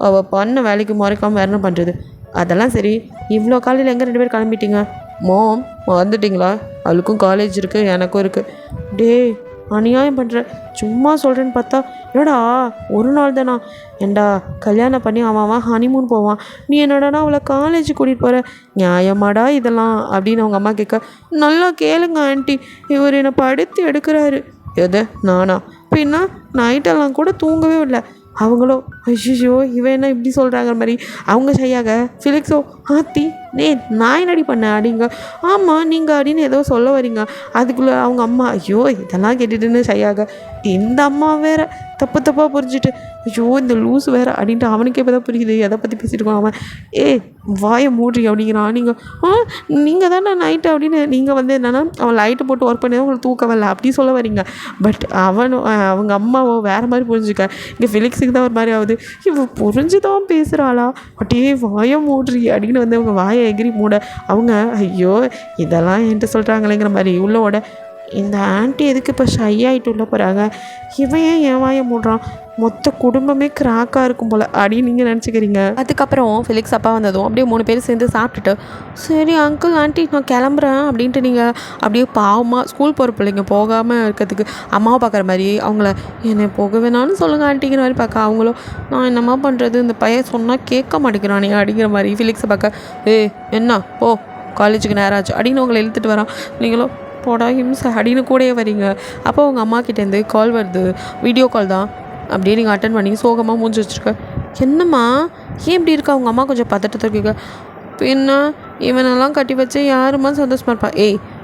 அவள் பண்ண வேலைக்கு முறைக்காமல் வேறு என்ன பண்ணுறது? அதெல்லாம் சரி, இவ்வளோ காலையில் எங்கே 2 பேர் கிளம்பிட்டீங்க? மோம் வந்துட்டிங்களா? அவளுக்கும் காலேஜ் இருக்குது எனக்கும் இருக்குது. அநியாயம் பண்ணுற, சும்மா சொல்கிறேன்னு பார்த்தா என்னடா ஒரு நாள் தானா? ஏண்டா கல்யாணம் பண்ணி அவன் ஹனிமூன் போவான், நீ என்னடானா அவளை காலேஜ் கூட்டிகிட்டு போகிற, நியாயமாடா இதெல்லாம் அப்படின்னு அவங்க அம்மா கேட்க. நல்லா கேளுங்க ஆண்டி, இவர் என்னை படுத்து எடுக்கிறாரு. எது நானா? பின்னா நைட்டெல்லாம் கூட தூங்கவே இல்லை, அவங்களோ ஐயோ இவன் என்ன இப்படி சொல்கிறாங்கிற மாதிரி அவங்க ஷையாக ஃபிலிக்ஸோ ஆத்தி நான் என்னடி பண்ணேன் அப்படிங்க ஆமாம் நீங்கள் அப்படின்னு ஏதோ சொல்ல வரீங்க. அதுக்குள்ளே அவங்க அம்மா ஐயோ இதெல்லாம் கேட்டுட்டுன்னு ஷையாக இந்த அம்மா வேற தப்பாக புரிஞ்சுட்டு ஐயோ இந்த லூஸ் வேறு அப்படின்ட்டு அவனுக்கே இப்போ தான் புரியுது எதை பற்றி பேசிட்டு இருக்கோம். அவன் வாயை மூடுறி அப்படிங்கிறான். நீங்கள் தானே நைட்டு அப்படின்னு நீங்கள் வந்து என்னென்னா அவன் லைட்டை போட்டு ஒர்க் பண்ணி தான் உங்களுக்கு தூக்கம் வரல அப்படி சொல்ல வரீங்க. பட் அவங்க அம்மாவோ வேறு மாதிரி புரிஞ்சுக்க. இங்கே ஃபிலிக்ஸுக்கு தான் ஒரு மாதிரி ஆகுது. இவன் புரிஞ்சு தான் பேசுகிறாளா அப்படியே வாயை மூடுறி அப்படின்னு வந்து அவங்க வாயை எகிரி மூட அவங்க ஐயோ இதெல்லாம் என்கிட்ட சொல்கிறாங்களேங்கிற மாதிரி உள்ளோட இந்த ஆண்டி எதுக்கு இப்போ ஷை ஆகிட்டு உள்ள போகிறாங்க, இவன் ஏன் வாயை மூடுறான், மொத்த குடும்பமே கிராக்காக இருக்கும் போல் அப்படின்னு நீங்கள் நினச்சிக்கிறீங்க. அதுக்கப்புறம் ஃபிலிக்ஸ் அப்பா வந்ததும் அப்படியே 3 பேர் சேர்ந்து சாப்பிட்டுட்டு சரி அங்கிள் ஆண்டி நான் கிளம்புறேன் அப்படின்ட்டு நீங்கள் அப்படியே பாவமாக ஸ்கூல் போகிற பிள்ளைங்க போகாமல் இருக்கிறதுக்கு அம்மாவை பார்க்குற மாதிரி அவங்கள என்னை போக வேணான்னு சொல்லுங்கள் ஆண்டிங்கிற மாதிரி பார்க்க அவங்களும் நான் என்னம்மா பண்ணுறது இந்த பையன் சொன்னால் கேட்க மாட்டேங்கிறானே அப்படிங்கிற மாதிரி ஃபிலிக்ஸை பார்க்க என்ன போ காலேஜுக்கு நேரம் ஆச்சு அப்படின்னு உங்களை இழுத்துட்டு வரான். நீங்களும் போடா ஹிம்சை அப்படின்னு கூடயே வரீங்க. அப்போ அவங்க அம்மா கிட்டேருந்து கால் வருது, வீடியோ கால் தான். அப்படியே நீங்கள் அட்டன் பண்ணி சோகமாக மூஞ்சி வச்சுருக்க. என்னம்மா ஏன் இப்படி இருக்கா? அவங்க அம்மா கொஞ்சம் பதட்டத்தை கேட்க பின்ன இவனெல்லாம் கட்டி வச்சு யாருமா சந்தோஷமாக இருப்பா.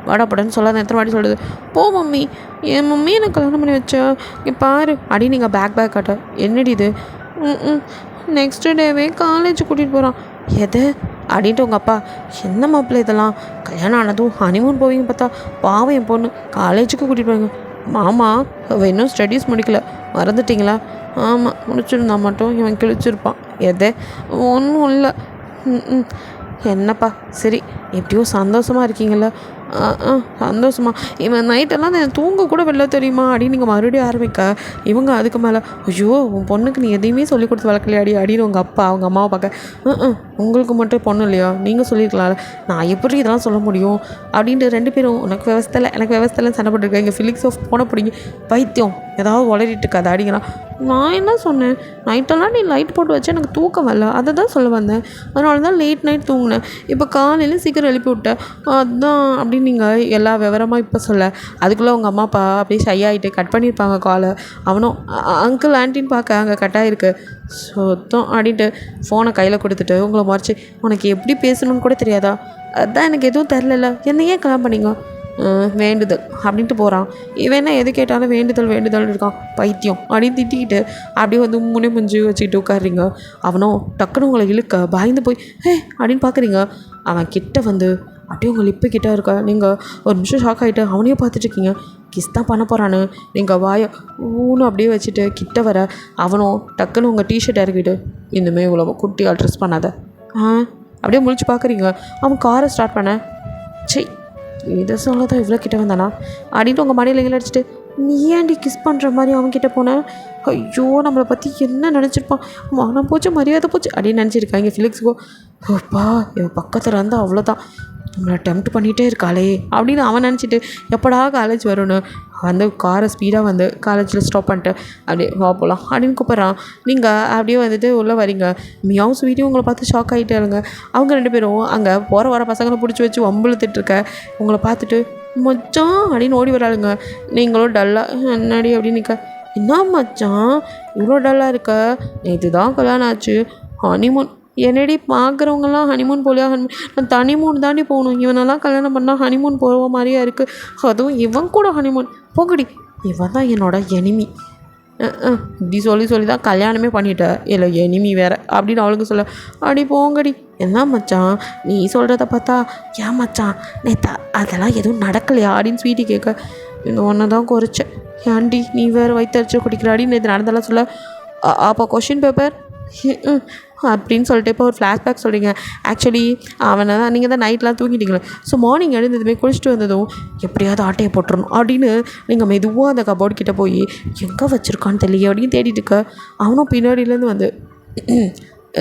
வாடா படன்னு சொல்லாத எத்தனை வாட்டி சொல்லுது. போ மம்மி என் மம்மி எனக்கு கல்யாணம் பண்ணி வச்சா பாரு அப்படின்னு நீங்கள் பேக் காட்ட என்னடி இது நெக்ஸ்ட் டேவே காலேஜ் கூட்டிகிட்டு போகிறான். எது அப்படின்ட்டு உங்கள் அப்பா என்ன மாப்பிள்ளை இதெல்லாம் கல்யாணம் ஆனதும் ஹனிமூன் போவீங்க பார்த்தா பாவம் என் பொண்ணு காலேஜுக்கு கூட்டிகிட்டு போங்க. மாமா அவள் இன்னும் ஸ்டடீஸ் முடிக்கல மறந்துட்டிங்களா? ஆமாம் முடிச்சிருந்தா மட்டும் இவன் கிழிச்சிருப்பான். எது ஒன்றும் இல்லை. என்னப்பா சரி எப்படியோ சந்தோஷமாக இருக்கீங்கள? சந்தோஷமா இவன் நைட்டெல்லாம் தூங்க கூட வெளில தெரியுமா அப்படின்னு நீங்கள் மறுபடியும் ஆரம்பிக்க இவங்க அதுக்கு மேலே ஐயோ உன் பொண்ணுக்கு நீ எதையுமே சொல்லி கொடுத்து வளர்க்கலையாடி அப்படின்னு உங்கள் அப்பா அவங்க அம்மாவை பார்க்க உங்களுக்கு மட்டும் பொண்ணு இல்லையா நீங்கள் சொல்லியிருக்கலாம்ல நான் எப்படி இதெல்லாம் சொல்ல முடியும் அப்படின்ட்டு 2 பேரும் உனக்கு விவசாயில் எனக்கு விவசாயில் சண்டை போட்டுருக்கேன். இங்கே ஃபிலிக்ஸ் ஆஃப் போன பிடிங்க பைத்தியம் ஏதாவது உளறிட்டு இருக்காது அப்படிங்கிறான். நான் என்ன சொன்னேன் நைட்டெல்லாம் நீ லைட் போட்டு வச்சு எனக்கு தூக்கம் வரல அதை தான் சொல்ல வந்தேன். அதனால தான் லேட் நைட் தூங்கினேன். இப்போ காலையில் சீக்கிரம் எழுப்பி விட்டேன் அதுதான் அப்படின்னு நீங்கள் எல்லா விவரமாக இப்போ சொல்ல அதுக்குள்ளே உங்கள் அம்மா அப்பா அப்படியே ஷை ஆகிட்டு கட் பண்ணியிருப்பாங்க காலை. அவனும் அங்கிள் ஆண்டின்னு பார்க்க அங்கே கட் ஆகிருக்கு சுத்தம் அப்படின்ட்டு ஃபோனை கையில் கொடுத்துட்டு உங்களை மறைச்சி உனக்கு எப்படி பேசணும்னு கூட தெரியாதா? அதுதான் எனக்கு எதுவும் தெரில என்னையே கல்யாணம் பண்ணிங்க வேண்டுதல் அப்படின்ட்டு போகிறான். இவன் என்ன எது கேட்டாலும் வேண்டுதல் இருக்கான் பைத்தியம் அப்படின்னு திட்டிக்கிட்டு அப்படியே வந்து முஞ்சி வச்சுக்கிட்டு உட்காடுறீங்க. அவனும் டக்குன்னு உங்களை இழுக்க பயந்து போய் அப்படின்னு பார்க்குறீங்க. அவன் கிட்ட வந்து அப்படியே உங்கள் லிப்பு கிட்ட இருக்கா. நீங்கள் ஒரு நிமிஷம் ஷாக் ஆகிட்டு அவனையே பார்த்துட்ருக்கீங்க. கிஸ் தான் பண்ண போகிறான்னு நீங்கள் வாயை ஊன்னு அப்படியே வச்சுட்டு கிட்ட வர அவனும் டக்குன்னு உங்கள் டிஷர்ட் இறக்கிட்டு இந்தமாரி இவ்வளோ குட்டியாக ட்ரெஸ் பண்ணாத அப்படியே முழிச்சு பார்க்குறீங்க. அவன் காரை ஸ்டார்ட் பண்ண இதை சொல்ல தான் இவ்வளோ கிட்ட வந்தானா அப்படின்ட்டு உங்கள் மடியில் அடிச்சுட்டு நீ ஏன்டி கிஸ் பண்ணுற மாதிரி அவன்கிட்ட போனேன். ஐயோ நம்மளை பற்றி என்ன நினச்சிருப்பான் மானம் போச்சு மரியாதை போச்சு அப்படின்னு நினச்சிருக்காங்க. ஃபிலிக்ஸுக்கோ அப்பா இவன் பக்கத்தில் இருந்தால் அவ்வளோதான் நம்மளை டெம்ப்ட் பண்ணிகிட்டே இருக்காளே அப்படின்னு அவன் நினச்சிட்டு எப்படா காலேஜ் வரும்னு வந்து காரை ஸ்பீடாக வந்து காலேஜில் ஸ்டாப் பண்ணிட்டு அப்படியே வா போகலாம் அப்படின்னு கூப்பிட்றான். நீங்கள் அப்படியே வந்துட்டு உள்ளே வரீங்க. மியாவும் ஸ்வீட்டியும் உங்களை பார்த்து ஷாக் ஆகிட்டாருங்க. அவங்க 2 பேரும் அங்கே போகிற வர பசங்களை பிடிச்சி வச்சு வம்புழுத்துட்ருக்க உங்களை பார்த்துட்டு மச்சான் அப்படின்னு ஓடி வராளுங்க. நீங்களும் டல்லாக என்னடி அப்படின்னு நிற்க என்ன மச்சான் இவ்வளோ டல்லாக இருக்க இதுதான் கல்யாணம் ஆச்சு ஹனிமூன் என்னடி பார்க்குறவங்கலாம் ஹனிமூன் போலியா நான் தனிமூன் தாண்டி போகணும். இவனெல்லாம் கல்யாணம் பண்ணால் ஹனிமூன் போகிற மாதிரியா இருக்குது. அதுவும் இவன் கூட ஹனிமூன் போகடி இவன் தான் என்னோட எனிமி இப்படி சொல்லி தான் கல்யாணமே பண்ணிட்டேன் இல்லை எனிமி வேறு அப்படின்னு அவளுக்கு சொல்ல அப்படி போங்கடி. என்ன மச்சான் நீ சொல்கிறத பார்த்தா ஏன் மச்சான் நேத்தா அதெல்லாம் எதுவும் நடக்கலையா அப்படின்னு ஸ்வீட்டி கேட்க இந்த ஒன்று தான் குறைச்சேன் ஏன்டி நீ வேறு வயிற்றுச்சு குடிக்கிறாடி நேற்று நடந்தெல்லாம் சொல்ல அப்போ கொஷின் பேப்பர் அப்படின்னு சொல்லிட்டு இப்போ ஒரு ஃப்ளாஷ்பேக் சொல்கிறீங்க. ஆக்சுவலி அவனை தான் நீங்கள் தான் நைட்லாம் தூங்கிட்டீங்களே ஸோ மார்னிங் எழுந்ததுமே குளிச்சுட்டு வந்ததும் எப்படியாவது ஆட்டையை போட்டுறணும் அப்படின்னு நீங்கள் மெதுவாக அந்த கபோர்டு கிட்டே போய் எங்கே வச்சுருக்கான்னு தெரியல அப்படின்னு தேடிட்டு இருக்க அவனும் பின்னாடியிலேருந்து வந்து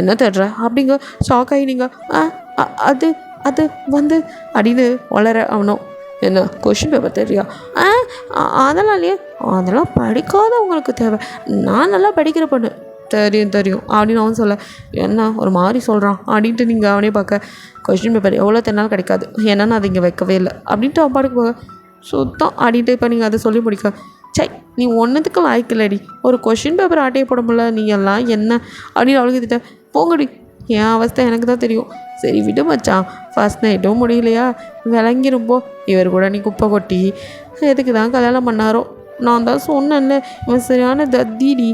என்ன தேடுற அப்படிங்க ஷாக் ஆகி நீங்கள் அது அது வந்து அப்படின்னு வளர அவனும் என்ன கொஷின் பேப்பர் தெரியா அதெல்லாம் இல்லையே அதெல்லாம் படிக்காத உங்களுக்கு தேவை நான் நல்லா படிக்கிற பொண்ணு தெரியும் அப்படின்னு அவன் சொல்ல என்ன ஒரு மாதிரி சொல்கிறான் அப்படின்ட்டு நீங்கள் அவனே பார்க்க கொஸ்டின் பேப்பர் எவ்வளோ தென்னாலும் கிடைக்காது ஏன்னா நான் அது இங்கே வைக்கவே இல்லை அப்படின்ட்டு அவன் பாட்டுக்கு போக சுத்தம் அப்படின்ட்டு இப்போ நீங்கள் அதை சொல்லி முடிக்க சை நீ ஒன்றுத்துக்கு லாய்க்கில்லடி ஒரு கொஷின் பேப்பர் ஆட்டையை போட முடியல நீ எல்லாம் என்ன அப்படின்னு அவளுக்கு திட்ட போங்கடி என் அவஸ்தை எனக்கு தான் தெரியும். சரி விடு மச்சான், ஃபர்ஸ்ட் நைட்டும் முடியலையா விளங்கிரும்போ. இவர் கூட நீ குப்பை கொட்டி எதுக்கு தான் கல்யாணம் பண்ணாரோ. நான் தான் சொன்னேன்ல இவன் சரியான தத்திடி.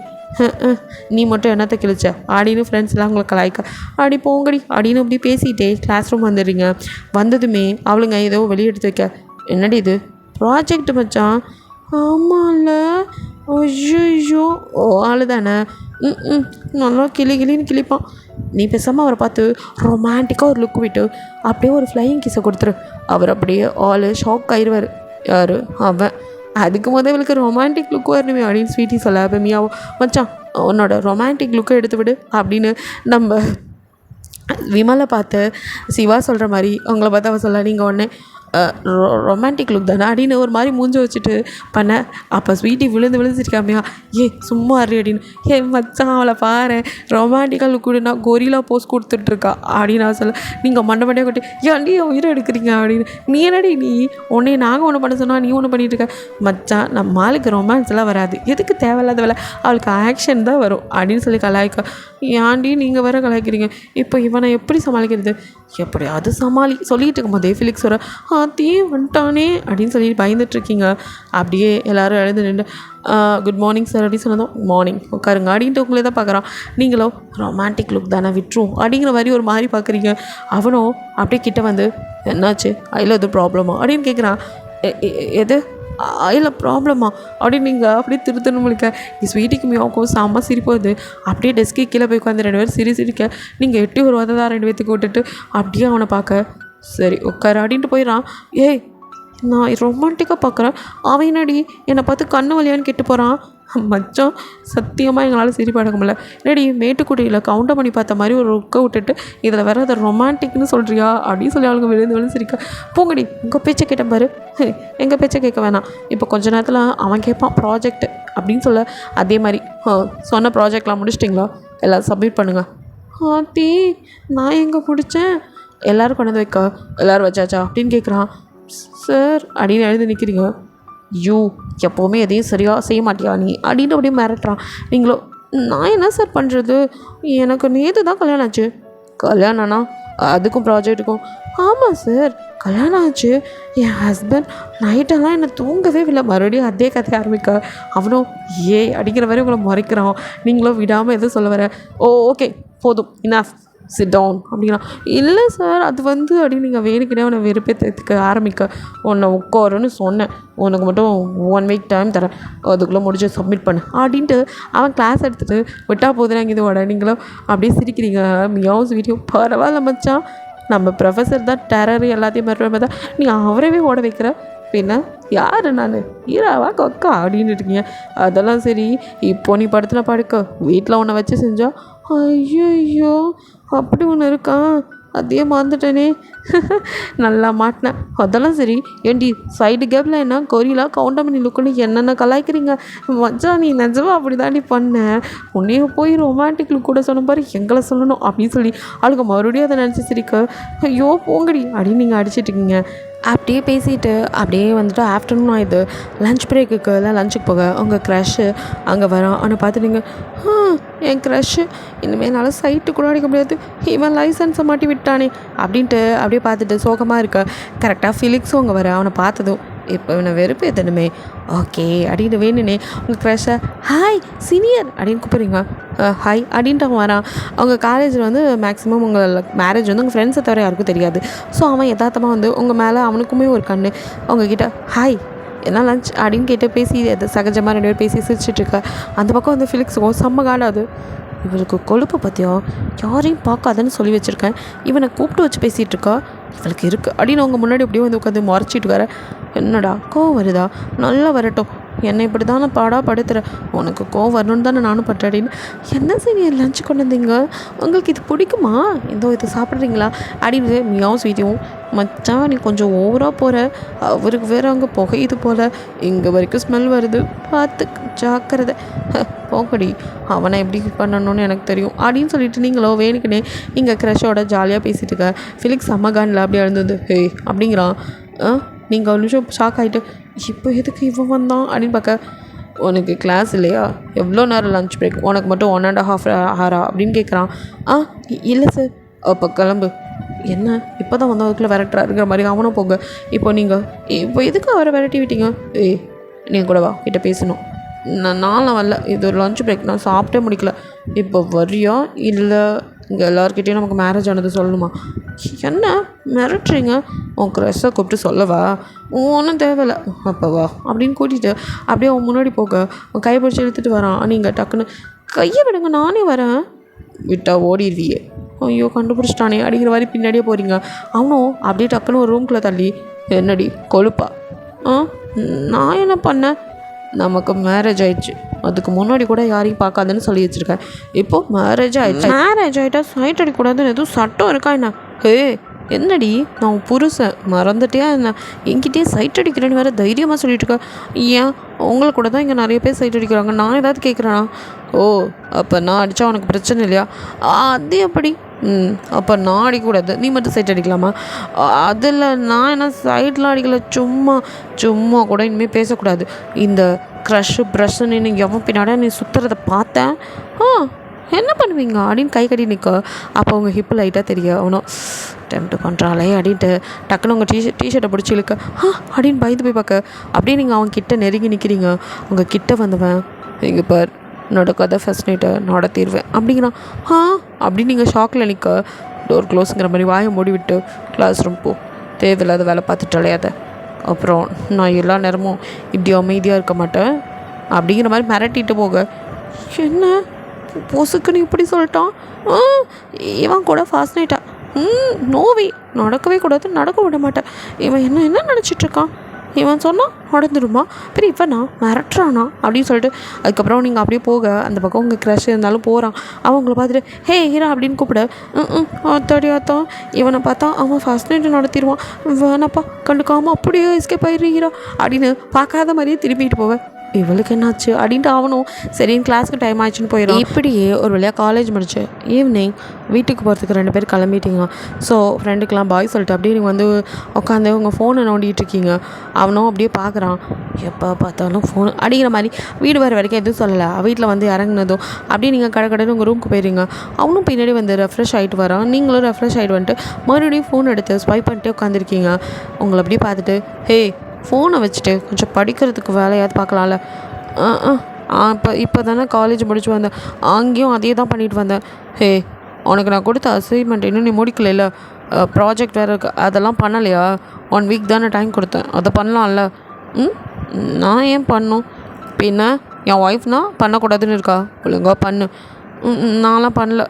நீ மட்டும் என்னத்தை கிழிச்ச அப்படின்னு ஃப்ரெண்ட்ஸ்லாம் உங்களை கலாய்க்க அப்படி போங்கடி அப்படின்னு அப்படி பேசிகிட்டே கிளாஸ் ரூம் வந்துடுறீங்க. வந்ததுமே அவளுங்க ஏதோ வெளியே எடுத்து வைக்க என்னடி இது ப்ராஜெக்ட் மச்சான். ஆமாம்ல ஐயோ ஓ ஆளு தானே நல்லா கிளின்னு கிளிப்பான். நீ பேசாமல் அவரை பார்த்து ரொமான்டிக்காக ஒரு லுக் விட்டு அப்படியே ஒரு ஃப்ளையிங் கிஸை கொடுத்துரு. அவர் அப்படியே ஆள் ஷாக் ஆயிடுவார். யார் அவன். அதுக்கு இவளுக்கு ரொமான்டிக் லுக் வரணுமே அப்படின்னு ஸ்வீட்டி சொல்ல மியாவோ மச்சான் உன்னோட ரொமான்டிக் லுக்கை எடுத்து விடு அப்படின்னு நம்ம விமலை பார்த்து சிவா சொல்கிற மாதிரி அவங்கள பார்த்து அவள் சொல்ல நீங்கள் ஒன்று ரொமான்டிக் லுக் தானே அப்படின்னு ஒரு மாதிரி மூஞ்சி வச்சுட்டு பண்ண. அப்போ ஸ்வீட்டி விழுந்துருக்காமையா சும்மா அறி அப்படின்னு மச்சான் அவளை பாரு ரொமான்டிக்காக லுக் விடுனா கொரிலா போஸ் கொடுத்துட்ருக்கா அப்படின்னு நான் சொல்ல. நீங்கள் மண்டை கொட்டி ஏன்டி உயிரை எடுக்கிறீங்க அப்படின்னு. நீ என்னடி நீ உன்னை நாங்கள் ஒன்று பண்ண சொன்னால் நீ ஒன்று பண்ணிகிட்டு இருக்க. மச்சான் நம்ம ஆளுக்கு ரொமான்ஸ்லாம் வராது, எதுக்கு தேவையில்லாத வேலை, அவளுக்கு ஆக்ஷன் தான் வரும் அப்படின்னு சொல்லி கலாய்க்க. ஏன்டி நீங்கள் வேற கலாய்க்கிறீங்க. இப்போ இவனை எப்படி சமாளிக்கிறது. எப்படியாவது சொல்லிட்டு இருக்கும் போதே ஃபிலிக்ஸ் வர தீ வந்துட்டானே அப்படின்னு சொல்லி பயந்துட்டுருக்கீங்க. அப்படியே எல்லோரும் எழுந்து நின்று குட் மார்னிங் சார் அப்படின்னு சொன்னதும் மார்னிங் உட்காருங்க அப்படின்ட்டு உங்களே தான் பார்க்குறான். நீங்களோ ரொமான்டிக் லுக் தானே விட்டுரும் அப்படிங்கிற மாதிரி ஒரு மாதிரி பார்க்குறீங்க. அவனும் அப்படியே கிட்ட வந்து என்னாச்சு அதில் எதுவும் ப்ராப்ளமா அப்படின்னு கேட்குறான். எது இல்லை ப்ராப்ளமா அப்படின்னு நீங்கள் அப்படியே திருத்தணும் முழிக்க. ஸ்வீட்டிக்கு மியாவுக்கும் செம்ம சிரிப்போது. அப்படியே டெஸ்க்கு கீழே போய் உட்காந்து 2 பேரும் சிரிக்க நீங்கள் எட்டி ஒரு தான் 2 பேத்துக்கு விட்டுட்டு அப்படியே அவனை பார்க்க சரி உட்காரு அப்படின்ட்டு போயிடறான். நான் ரொமான்டிக்காக பார்க்குறேன், அவன் என்னடி என்னை பார்த்து கண்ணு வலியான்னு கேட்டு போகிறான். மச்சான் சத்தியமாக எங்களால் சிரிப்பு அடக்க முடியல. என்னடி மேட்டுக்குடியில் கவுண்டர் பண்ணி பார்த்த மாதிரி ஒரு லுக்கை விட்டுட்டு இதில் வேறு அதை ரொமான்டிக்னு சொல்கிறியா அப்படின்னு சொல்லி அவளுக்கு விழுந்து சிரிக்க. போங்கடி உங்கள் பேச்சை கேட்டேன் பாரு. எங்கள் பேச்சை கேட்க வேணாம். இப்போ கொஞ்ச நேரத்தில் அவன் கேட்பான் ப்ராஜெக்ட் அப்படின்னு சொல்ல. அதே மாதிரி சொன்ன ப்ராஜெக்ட்லாம் முடிச்சிட்டிங்களா, எல்லாம் சப்மிட் பண்ணுங்கள். ஆத்தி நான் எங்கே முடித்தேன், எல்லோரும் கொண்டு வந்து வைக்க. எல்லோரும் வச்சாச்சா அப்படின்னு கேட்குறான். சார் அப்படின்னு எழுதி நிற்கிறீங்க. எப்போவுமே எதையும் சரியாக செய்ய மாட்டியா நீ அப்படின்னு அப்படியே மிரட்டுறான். நீங்களோ நான் என்ன சார் பண்ணுறது, எனக்கு நேற்று தான் கல்யாணம் ஆச்சு. கல்யாணம்னா அதுக்கும் ப்ராஜெக்ட்டுக்கும்? ஆமாம் சார் கல்யாணம் ஆச்சு. என் ஹஸ்பண்ட் நைட்டெல்லாம் என்னை தூங்கவே இல்லை. மறுபடியும் அதே கதையை ஆரம்பிக்க. அவனும் அடிக்கிற வரை உங்களை முறைக்கிறான். நீங்களும் விடாமல் எதுவும் சொல்ல வர. ஓகே போதும் இனாஃப் சிட் டவுன் அப்படிங்கிறான். இல்லை சார் அது அப்படின்னு நீங்கள் வேணுக்கிட்டே அவனை வெறுப்பேற்றுக்க ஆரம்பிக்க. உன்னை உட்காருன்னு சொன்னேன், உனக்கு மட்டும் 1 வீக் டைம் தரேன், அதுக்குள்ளே முடிச்சு சப்மிட் பண்ணு அப்படின்ட்டு அவன் கிளாஸ் எடுத்துகிட்டு விட்டால் போதுனாங்க. இது உட நீங்களும் அப்படியே சிரிக்கிறீங்க. மியாவும் வீடியோ பரவாயில்ல மச்சான், நம்ம ப்ரொஃபஸர் தான் டெரர் எல்லாத்தையும் மாதிரி தான் நீ அவரவே ஓட வைக்கிற. பின்ன யார் நான் ஹீராவா கொக்கா அப்படின்னு இருக்கீங்க. அதெல்லாம் சரி, இப்போ நீ படத்துல படுக்க வீட்டில் உன்னை வச்சு செஞ்சா. ஐயோ அப்படி ஒன்று இருக்கான், அதே மறந்துட்டேனே. நல்லா மாட்டினேன். அதெல்லாம் சரி, ஏண்டி சைடு கேப்பில் என்ன கொரிலா கவுண்டர் பண்ணி லுக்குன்னு என்னென்ன கலாய்க்கிறீங்க. மச்சான் நீ நிஜமா அப்படி தாண்டி பண்ணேன். உன்னைய போய் ரொமான்டிக் லுக் கூட சொன்ன பாரு, எங்களை சொல்லணும் அப்படின்னு சொல்லி அவளுக்கு மறுபடியும் அதை நினச்சி சிரிக்க. ஐயோ போங்கடி அப்படின்னு நீங்கள் அடிச்சிட்ருக்கீங்க. அப்படியே பேசிட்டு அப்படியே ஆஃப்டர்நூன் ஆகிடுது. லஞ்ச் பிரேக்குக்கு எல்லாம் லஞ்சுக்கு போக உங்கள் க்ரஷ்ஷு அங்கே வரான். அவனை பார்த்துட்டீங்க. என் க்ரஷ்ஷு இனிமேல் என்னால் சைட்டு கூட அடிக்க முடியாது, இவன் லைசன்ஸை மாட்டி விட்டானே அப்படின்ட்டு அப்படியே பார்த்துட்டு சோகமாக இருக்க. கரெக்டாக ஃபிலிக்ஸும் அங்கே வர. அவனை பார்த்ததும் இப்போ இவனை வெறுப்பு எத்தனுமே ஓகே அப்படின்னு வேணுனே உங்கள் க்ரஷ்ஷை ஹாய் சீனியர் அப்படின்னு கூப்பிட்றீங்க. ஹாய் அப்படின்ட்டு அவன் வரான். அவங்க காலேஜில் மேக்ஸிமம் உங்கள் மேரேஜ் உங்கள் ஃப்ரெண்ட்ஸை தவிர யாருக்கும் தெரியாது. ஸோ அவன் யதார்த்தமாக உங்கள் மேலே அவனுக்குமே ஒரு கண்ணு. அவங்கக்கிட்ட ஹாய் என்ன லஞ்ச் அப்படின்னு கேட்டு பேசி அது சகஜமாக 2 பேர் பேசி சிரிச்சிட்ருக்க. அந்த பக்கம் ஃபிலிக்ஸுக்கும் செம்ம காடாது. இவளுக்கு கொழுப்பை பற்றியும் யாரையும் பார்க்காதன்னு சொல்லி வச்சுருக்கேன், இவனை கூப்பிட்டு வச்சு பேசிகிட்டு இருக்கா, இவளுக்கு இருக்குது அப்படின்னு அவங்க முன்னாடி அப்படியே உட்காந்து முறைச்சிட்டு வர. என்னடா கோவம் வருதா, நல்லா வரட்டும், என்னை இப்படி தானே பாடா படுத்துற, உனக்கு கோவம் வரணுன்னு தானே நானும் பட்டேன் அப்படின்னு. என்ன சரி லஞ்சு கொண்டு வந்தீங்க, உங்களுக்கு இது பிடிக்குமா, இது சாப்பிட்றீங்களா அப்படின்னு மியாவும் ஸ்வீட்டியும். மச்சான் நீ கொஞ்சம் ஓவராக போகிற, அவருக்கு வேறு அங்கே புகையுது போல், இங்கே வரைக்கும் ஸ்மெல் வருது, பார்த்து ஜாக்கிரதை, போகடி அவனை எப்படி பண்ணணும்னு எனக்கு தெரியும் அப்படின்னு சொல்லிட்டு நீங்களோ வேணுக்குனே இங்கே க்ரஷோட ஜாலியாக பேசிகிட்டு இருக்க. ஃபிலிக்ஸ் அம்மகானில் அப்படியே எழுந்தது அப்படிங்கிறான். நீங்கள் ஒரு நிமிஷம் ஷாக் ஆகிட்டு இப்போ எதுக்கு இவன் வந்தான் அப்படின்னு பார்க்க, உனக்கு கிளாஸ் இல்லையா, எவ்வளோ நேரம் லஞ்ச் பிரேக், உனக்கு மட்டும் 1.5 ஹாரா அப்படின்னு கேட்குறான். இல்லை சார். அப்போ கிளம்பு. என்ன இப்போ தான் வந்ததுக்குள்ளே விரட்டுறா இருக்கிற மாதிரி அவனும் போங்க. இப்போ எதுக்கு அவரை விரட்டி விட்டீங்க? நீங்கள் கூட வா, கிட்ட பேசணும். நான்லாம் வரல, இது ஒரு லஞ்ச் பிரேக், நான் சாப்பிட்டே முடிக்கல. இப்போ வரியா இல்லை இங்கே எல்லாருக்கிட்டேயும் நமக்கு மேரேஜ் ஆனது சொல்லணுமா? என்ன மிரட்டுறீங்க? உன் க்ரெஸ்ஸை கூப்பிட்டு சொல்லவா? ஒன்றும் தேவையில்லை, அப்போ வா அப்படின்னு கூட்டிகிட்டு அப்படியே அவன் முன்னாடி போக அவன் கை பிடிச்சி இழுத்துட்டு வரான். நீங்கள் டக்குன்னு கையை விடுங்க, நானே வரேன். விட்டா ஓடிடுவியே. ஐயோ கண்டுபிடிச்சிட்டானே அடிக்கிற மாதிரி பின்னாடியே போகிறீங்க. அவனும் அப்படியே டக்குன்னு ஒரு ரூம்குள்ளே தள்ளி, என்னடி கொழுப்பா? நான் என்ன பண்ணேன்? நமக்கு மேரேஜ் ஆயிடுச்சு, அதுக்கு முன்னாடி கூட யாரையும் பார்க்காதுன்னு சொல்லி வச்சுருக்கேன். இப்போது மேரேஜ் ஆகிட்டா சைட் அடிக்கூடாதுன்னு எதுவும் சட்டம் இருக்கா என்ன? என்னடி நான் புருஷன் மறந்துட்டியா என்ன? என்கிட்டயே சைட் அடிக்கிறேன்னு வேறு தைரியமாக சொல்லிட்டு இருக்கேன். ஏன் உங்களை கூட தான் இங்கே நிறைய பேர் சைட் அடிக்கிறாங்க, நான் ஏதாவது கேட்குறேன்னா? அப்போ நான் அடித்தா உனக்கு பிரச்சனை இல்லையா? அது எப்படி? அப்போ நான் அடிக்கக்கூடாது, நீ மட்டும் சைட் அடிக்கலாமா? அதில் நான் என்ன சைட்லாம் அடிக்கல, சும்மா கூட இனிமேல் பேசக்கூடாது. இந்த க்ரஷ்ஷு ப்ரஷ்ஷுன்னு நீங்கள் எவன் பின்னாடி நீ சுற்றுறதை பார்த்தேன். என்ன பண்ணுவீங்க அப்படின்னு கை கட்டி நிற்க. அப்போ அவங்க ஹிப்பு லைட்டாக தெரிய அவனும் டெம்ப்ட் பண்ணுறாளே அப்படின்ட்டு டக்குன்னு உங்கள் டிஷர்ட்டை பிடிச்சி இழுக்க அப்படின்னு பயந்து போய் பார்க்க. அப்படியே நீங்கள் அவங்க கிட்ட நெருங்கி நிற்கிறீங்க. உங்கள் கிட்ட வந்தவன், இங்கே பார் என்னோட கதை ஃபஸ்ட் நைட்டை நடத்திடுவேன் அப்படிங்கிறான். அப்படின்னு நீங்கள் ஷாக்கில் நிற்க, டோர் க்ளோஸுங்கிற மாதிரி வாயை மூடி விட்டு கிளாஸ் ரூம் போ, தேவையில்லாத வேலை பார்த்துட்டு அலையாத, அப்புறம் நான் எல்லா நேரமும் இப்படி அமைதியாக இருக்க மாட்டேன் அப்படிங்கிற மாதிரி மிரட்டிட்டு போக. என்ன பொசுக்குன்னு இப்படி சொல்லிட்டான்? இவன் கூட ஃபாஸ்ட் நைட்டா? நோவி நடக்கவே கூடாது, நடக்க விட மாட்டேன். இவன் என்ன நினச்சிட்ருக்கான்? இவன் சொன்னால் நடந்துருமா? பெரிய இவன் நான் மிரட்டுறானா அப்படின்னு சொல்லிட்டு அதுக்கப்புறம் நீங்கள் அப்படியே போக அந்த பக்கம் உங்கள் க்ரஷ் இருந்தாலும் போகிறான். அவங்கள பார்த்துட்டு ஹே ஹீரா அப்படின்னு கூப்பிட. ஆத்தாடியாத்தான் இவனை பார்த்தா அவன் ஃபஸ்ட் நைட்டு நடத்திடுவான், வேணாப்பா கண்டுக்காமல் அப்படியே எஸ்கேப் ஆயிடுறீரா அப்படின்னு பார்க்காத மாதிரியே திரும்பிட்டு போவேன். இவளுக்கு என்னாச்சு அப்படின்ட்டு அவனும் சரின்னு கிளாஸுக்கு டைம் ஆயிடுச்சுன்னு போயிடும். இப்படியே ஒரு வழியாக காலேஜ் முடிச்சு ஈவினிங் வீட்டுக்கு போகிறதுக்கு 2 பேர் கிளம்பிட்டீங்க. ஸோ ஃப்ரெண்டுக்கெலாம் பாய் சொல்லிட்டு அப்படியே நீங்கள் வந்து உட்காந்து உங்கள் ஃபோனை நோண்டிகிட்டு இருக்கீங்க. அவனும் அப்படியே பார்க்குறான், எப்போ பார்த்தாலும் ஃபோனு அடிக்கிற மாதிரி. வீடு வர வரைக்கும் எதுவும் சொல்லலை. வீட்டில் வந்து இறங்குனதும் அப்படியே நீங்கள் கடைன்னு உங்கள் ரூமுக்கு போயிடுங்க. அவனும் பின்னாடி வந்து ரெஃப்ரெஷ் ஆகிட்டு வரான். நீங்களும் ரெஃப்ரெஷ் ஆகிட்டு வந்துட்டு மறுபடியும் ஃபோன் எடுத்து ஸ்வைப் பண்ணிட்டே உட்காந்துருக்கீங்க. உங்களை அப்படியே பார்த்துட்டு ஃபோனை வச்சுட்டு கொஞ்சம் படிக்கிறதுக்கு வேலையாவது பார்க்கலாம்ல. இப்போ தானே காலேஜ் முடிச்சு வந்தேன், அங்கேயும் அதே தான் பண்ணிட்டு வந்தேன். உனக்கு நான் கொடுத்த அசைன்மெண்ட் இன்னும் நீ முடிக்கல, ப்ராஜெக்ட் வேறு இருக்குது, அதெல்லாம் பண்ணலையா? 1 வீக் தானே டைம் கொடுத்தேன், அதை பண்ணலாம்ல. நான் ஏன் பண்ணும்? பின்ன என் ஒய்ஃப்னா பண்ணக்கூடாதுன்னு இருக்கா? ஒழுங்கா பண்ணு. நான்லாம் பண்ணல.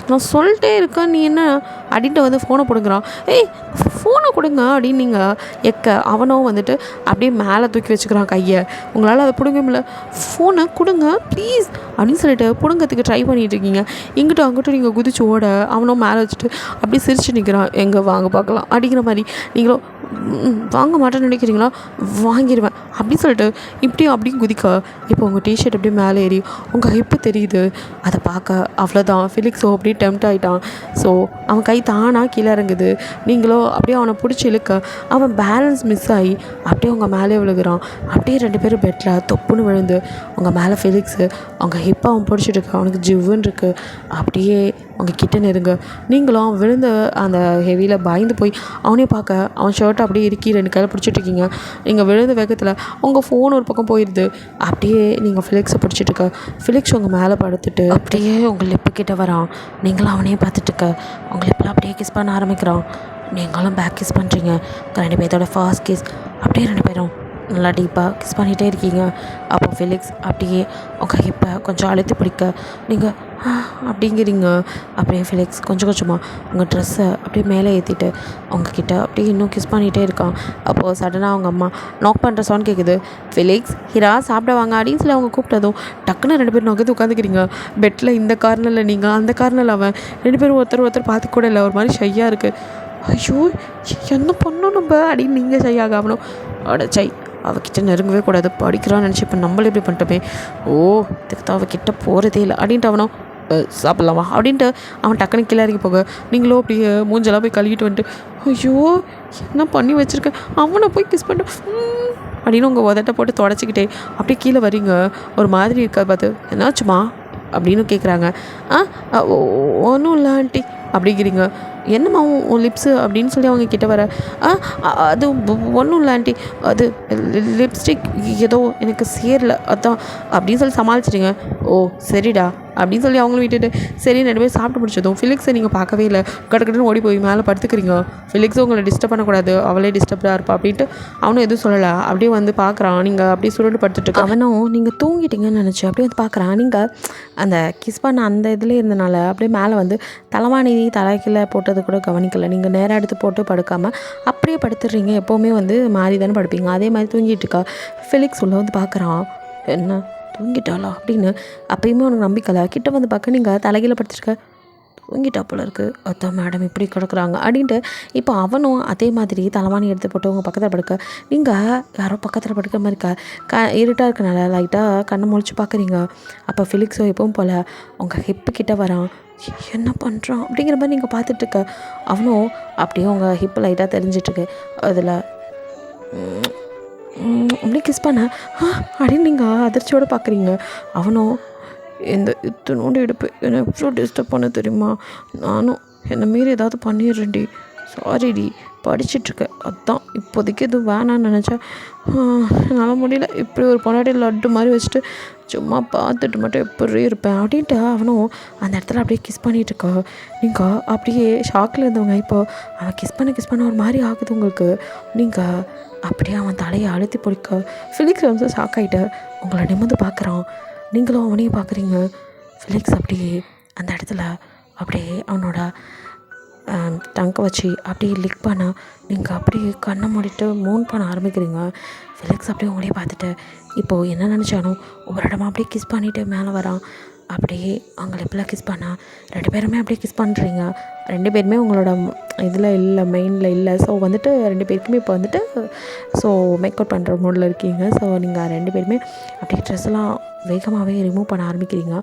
நான் சொல்லிட்டே இருக்கேன், நீ என்ன அப்படின்ட்டு வந்து ஃபோனை பிடுங்குறான். ஃபோனை கொடுங்க அப்படின்னு நீங்கள் எக்க அவனும் வந்துட்டு அப்படியே மேலே தூக்கி வச்சுக்கிறான் கையை. உங்களால் அதை பிடுங்க முடியல. ஃபோனை கொடுங்க ப்ளீஸ் அப்படின்னு சொல்லிட்டு பிடுங்கிறதுக்கு ட்ரை பண்ணிகிட்டு இருக்கீங்க. இங்கிட்டும் அங்கிட்டும் நீங்கள் குதிச்சு ஓட அவனும் மேலே வச்சுட்டு அப்படியே சிரிச்சு நிற்கிறான். எங்கே வாங்க பார்க்கலாம் அப்படிங்கிற மாதிரி. நீங்களும் வாங்க மாட்டேன்னு நினைக்கிறீங்களா? வாங்கிடுவேன் அப்படின்னு சொல்லிட்டு அப்படியும் குதிக்க. இப்போ உங்கள் டிஷர்ட் அப்படியே மேலே ஏறி உங்கள் ஹிப்பு தெரியுது. அதை பார்க்க அவ்வளோதான். ஃபிலிக்ஸோ அப்படியே டெம்ப்ட் ஆகிட்டான். ஸோ அவன் கை தானாக கீழே இறங்குது. நீங்களோ அப்படியே அவனை பிடிச்சி இழுக்க அவன் பேலன்ஸ் மிஸ் ஆகி அப்படியே உங்கள் மேலே விழுகிறான். அப்படியே 2 பேரும் பெட்டில் தொப்புன்னு விழுந்து உங்கள் மேலே ஃபிலிக்ஸு அவங்க ஹிப்பை அவன் பிடிச்சிட்டு இருக்க. அவனுக்கு ஜிவ்வுன்னு இருக்குது. அப்படியே உங்கள் கிட்ட நெருங்க. நீங்களும் அவன் விழுந்த அந்த ஹெவியில் பயந்து போய் அவனையும் பார்க்க அவன் ஷர்ட்டை அப்படியே இறுக்கி 2 கையில் பிடிச்சிட்ருக்கீங்க. நீங்கள் விழுந்த வேகத்தில் உங்கள் ஃபோன் ஒரு பக்கம் போயிடுது. அப்படியே நீங்கள் ஃபிலிக்ஸை பிடிச்சிட்ருக்க. ஃபிலிக்ஸ் உங்கள் மேலே படுத்துட்டு அப்படியே உங்கள் லிப்பு கிட்ட வரான். நீங்களும் அவனையே பார்த்துட்ருக்க. உங்கள் லிப்பில் அப்படியே கிஸ் பண்ண ஆரம்பிக்கிறான். நீங்களும் பேக் கிஸ் பண்ணுறீங்க. 2 பேர்த்தோட ஃபர்ஸ்ட் கிஸ். அப்படியே 2 பேரும் நல்லா டீப்பாக கிஸ் பண்ணிகிட்டே இருக்கீங்க. அப்போ ஃபிலிக்ஸ் அப்படியே உங்கள் ஹிப்பை கொஞ்சம் அழுத்தி பிடிக்க நீங்கள் அப்படிங்கிறீங்க. அப்படியே ஃபிலிக்ஸ் கொஞ்சம் கொஞ்சமாக உங்கள் ட்ரெஸ்ஸை அப்படியே மேலே ஏற்றிட்டு உங்ககிட்ட அப்படியே இன்னும் கிஸ் பண்ணிகிட்டே இருக்கான். அப்போது சடனாக அவங்க அம்மா நாக் பண்ணுற சவுண்ட் கேட்குது. ஃபிலிக்ஸ் ஹீரா சாப்பிட வாங்க அப்படின்னு சொல்லி அவங்க கூப்பிட்டதும் டக்குன்னு 2 பேரும் நோக்கி உட்காந்துக்கிறீங்க. பெட்டில் இந்த கார்னரில் நீங்கள், அந்த கார்னரில் அவன். 2 பேரும் ஒருத்தர் பார்த்து கூட இல்லை. ஒரு மாதிரி ஷையாக இருக்குது. ஐயோ என்ன பண்ணோம் நம்ம அப்படின்னு நீங்கள் ஷையாக ஆகணும். அடச்சை அவகிட்ட நெருங்கவே கூடாது, படிக்கிறான்னு நினச்சி இப்போ நம்மளே இப்படி பண்ணிட்டோமே. இதுக்கு தான் அவகிட்ட போகிறதே இல்லை அப்படின்ட்டு அவனும் சாப்பிட்லாமா அப்படின்ட்டு அவன் டக்குன்னு கீழே இறங்கி போக நீங்களும் அப்படியே மூஞ்செல்லாம் போய் கழுவிட்டு வந்துட்டு ஐயோ என்ன பண்ணி வச்சுருக்கேன் அவனை போய் கிஸ் பண்ணிட்டு அப்படின்னு உங்கள் உதட்ட போட்டு தொடச்சிக்கிட்டே அப்படியே கீழே வரீங்க. ஒரு மாதிரி இருக்காது பார்த்து என்னாச்சுமா அப்படின்னு கேட்குறாங்க. ஒன்றும் இல்லை ஆண்டி அப்படிங்கிறீங்க. என்னம்மா உன் லிப்ஸு அப்படின்னு சொல்லி அவங்க கிட்ட வர அது ஒன்றும் இல்லை ஆண்டி, அது லிப்ஸ்டிக் ஏதோ எனக்கு சேரல அதான் அப்படின்னு சொல்லி சமாளிச்சிட்டிங்க. ஓ சரிடா அப்படின்னு சொல்லி அவங்களும் விட்டுட்டு சரி 2 பேர் சாப்பிட்டு முடிச்சதும் ஃபிலிக்ஸை நீங்கள் பார்க்கவே இல்லை, கடற்கடன்னு ஓடி போய் மேலே படுத்துக்கிறீங்க. ஃபிலிக்ஸும் உங்களை டிஸ்டர்ப் பண்ணக்கூடாது, அவளே டிஸ்டர்ப்டாக இருப்பா அப்படின்ட்டு அவனும் எதுவும் சொல்லலை. அப்படியே வந்து பார்க்குறான். நீங்கள் அப்படியே சுருண்டு படுத்துட்டு அவனும் நீங்கள் தூங்கிட்டீங்கன்னு நினச்சி அப்படியே வந்து பார்க்குறான். நீங்கள் அந்த கிஸ் பண்ண அந்த இதில் இருந்தனால அப்படியே மேலே வந்து தலைவாணி தலைக்கில் போட்டது கூட கவனிக்கலை. நீங்கள் நேராக எடுத்து போட்டு படுக்காமல் அப்படியே படுத்துடுறீங்க. எப்போவுமே வந்து மாறி தானே படுப்பீங்க. அதே மாதிரி தூங்கிட்டு இருக்கா. ஃபிலிக்ஸ் உள்ள வந்து பார்க்குறான். என்ன தூங்கிட்டாளா அப்படின்னு. அப்பயுமே உனக்கு நம்பிக்கலை. கிட்ட வந்து பார்க்க நீங்கள் தலைகீழ படுத்துருக்க. தூங்கிட்டா போல இருக்குது, அதான் மேடம் இப்படி கிடக்குறாங்க அப்படின்ட்டு. இப்போ அவனும் அதே மாதிரி தலைவாணி எடுத்து போட்டு உங்கள் பக்கத்தில் படுக்க நீங்கள் யாரோ பக்கத்தில் படுக்கிற மாதிரி இருட்டாக இருக்கனால லைட்டாக கண்ணை முழிச்சு பார்க்குறீங்க. அப்போ ஃபிலிக்ஸோ எப்பவும் போல் உங்கள் ஹிப்பு கிட்ட வரான். என்ன பண்ணுறான் அப்படிங்கிற மாதிரி நீங்கள் பார்த்துட்ருக்க. அவனும் அப்படியே உங்கள் ஹிப்பு லைட்டாக தெரிஞ்சிட்ருக்கு. அதில் அப்படியே கிஸ் பண்ண அப்படின்னு நீங்கள் அதிர்ச்சியோடு பார்க்குறீங்க. அவனும் இந்த இத்தனோண்டு எடுப்பு என்னை எவ்வளோ டிஸ்டர்ப் பண்ண தெரியுமா, நானும் என்னை மீறி ஏதாவது பண்ணிடுறேன்டி, சாரிடி படிச்சிட்ருக்கேன், அதான் இப்போதைக்கு எதுவும் வேணான்னு நினச்சா என்னால் முடியல, இப்படி ஒரு பொன்னாடி லட்டு மாதிரி வச்சுட்டு சும்மா பார்த்துட்டு மட்டும் எப்படி இருப்பேன் அப்படின்ட்டு அவனும் அந்த இடத்துல அப்படியே கிஸ் பண்ணிகிட்ருக்கா. நீங்கள் அப்படியே ஷாக்கில் இருந்தவங்க இப்போ அவன் கிஸ் பண்ண ஒரு மாதிரி ஆகுது உங்களுக்கு. நீங்கள் அப்படியே அவன் தலையை அழுத்தி பிடிக்க ஃபிலிக்ஸ் வந்து ஷாக் ஆகிட்ட உங்களை நிமிர்ந்து பார்க்குறான். நீங்களும் அவனையும் பார்க்குறீங்க. ஃபிலிக்ஸ் அப்படியே அந்த இடத்துல அப்படியே அவனோட டங்கை வச்சு அப்படியே லிக் பண்ண நீங்கள் அப்படியே கண்ணை மூடிட்டு மூன் பண்ண ஆரம்பிக்கிறீங்க. ஃபிலிக்ஸ் அப்படியே உங்களையே பார்த்துட்டு இப்போது என்ன நினச்சாலும் ஒவ்வொரு இடமா அப்படியே கிஸ் பண்ணிவிட்டு மேலே வரான். அப்படியே அவங்க லிப்பில் கிஸ் பண்ணால் 2 பேருமே அப்படியே கிஸ் பண்ணுறீங்க. 2 பேருமே உங்களோட இதில் இல்லை, மெயினில் இல்லை. ஸோ வந்துட்டு 2 பேருக்குமே இப்போ வந்துட்டு ஸோ மேக்கப் பண்ணுற மூடில் இருக்கீங்க. ஸோ நீங்கள் 2 பேருமே அப்படியே ட்ரெஸ்ஸெல்லாம் வேகமாகவே ரிமூவ் பண்ண ஆரம்பிக்கிறீங்க.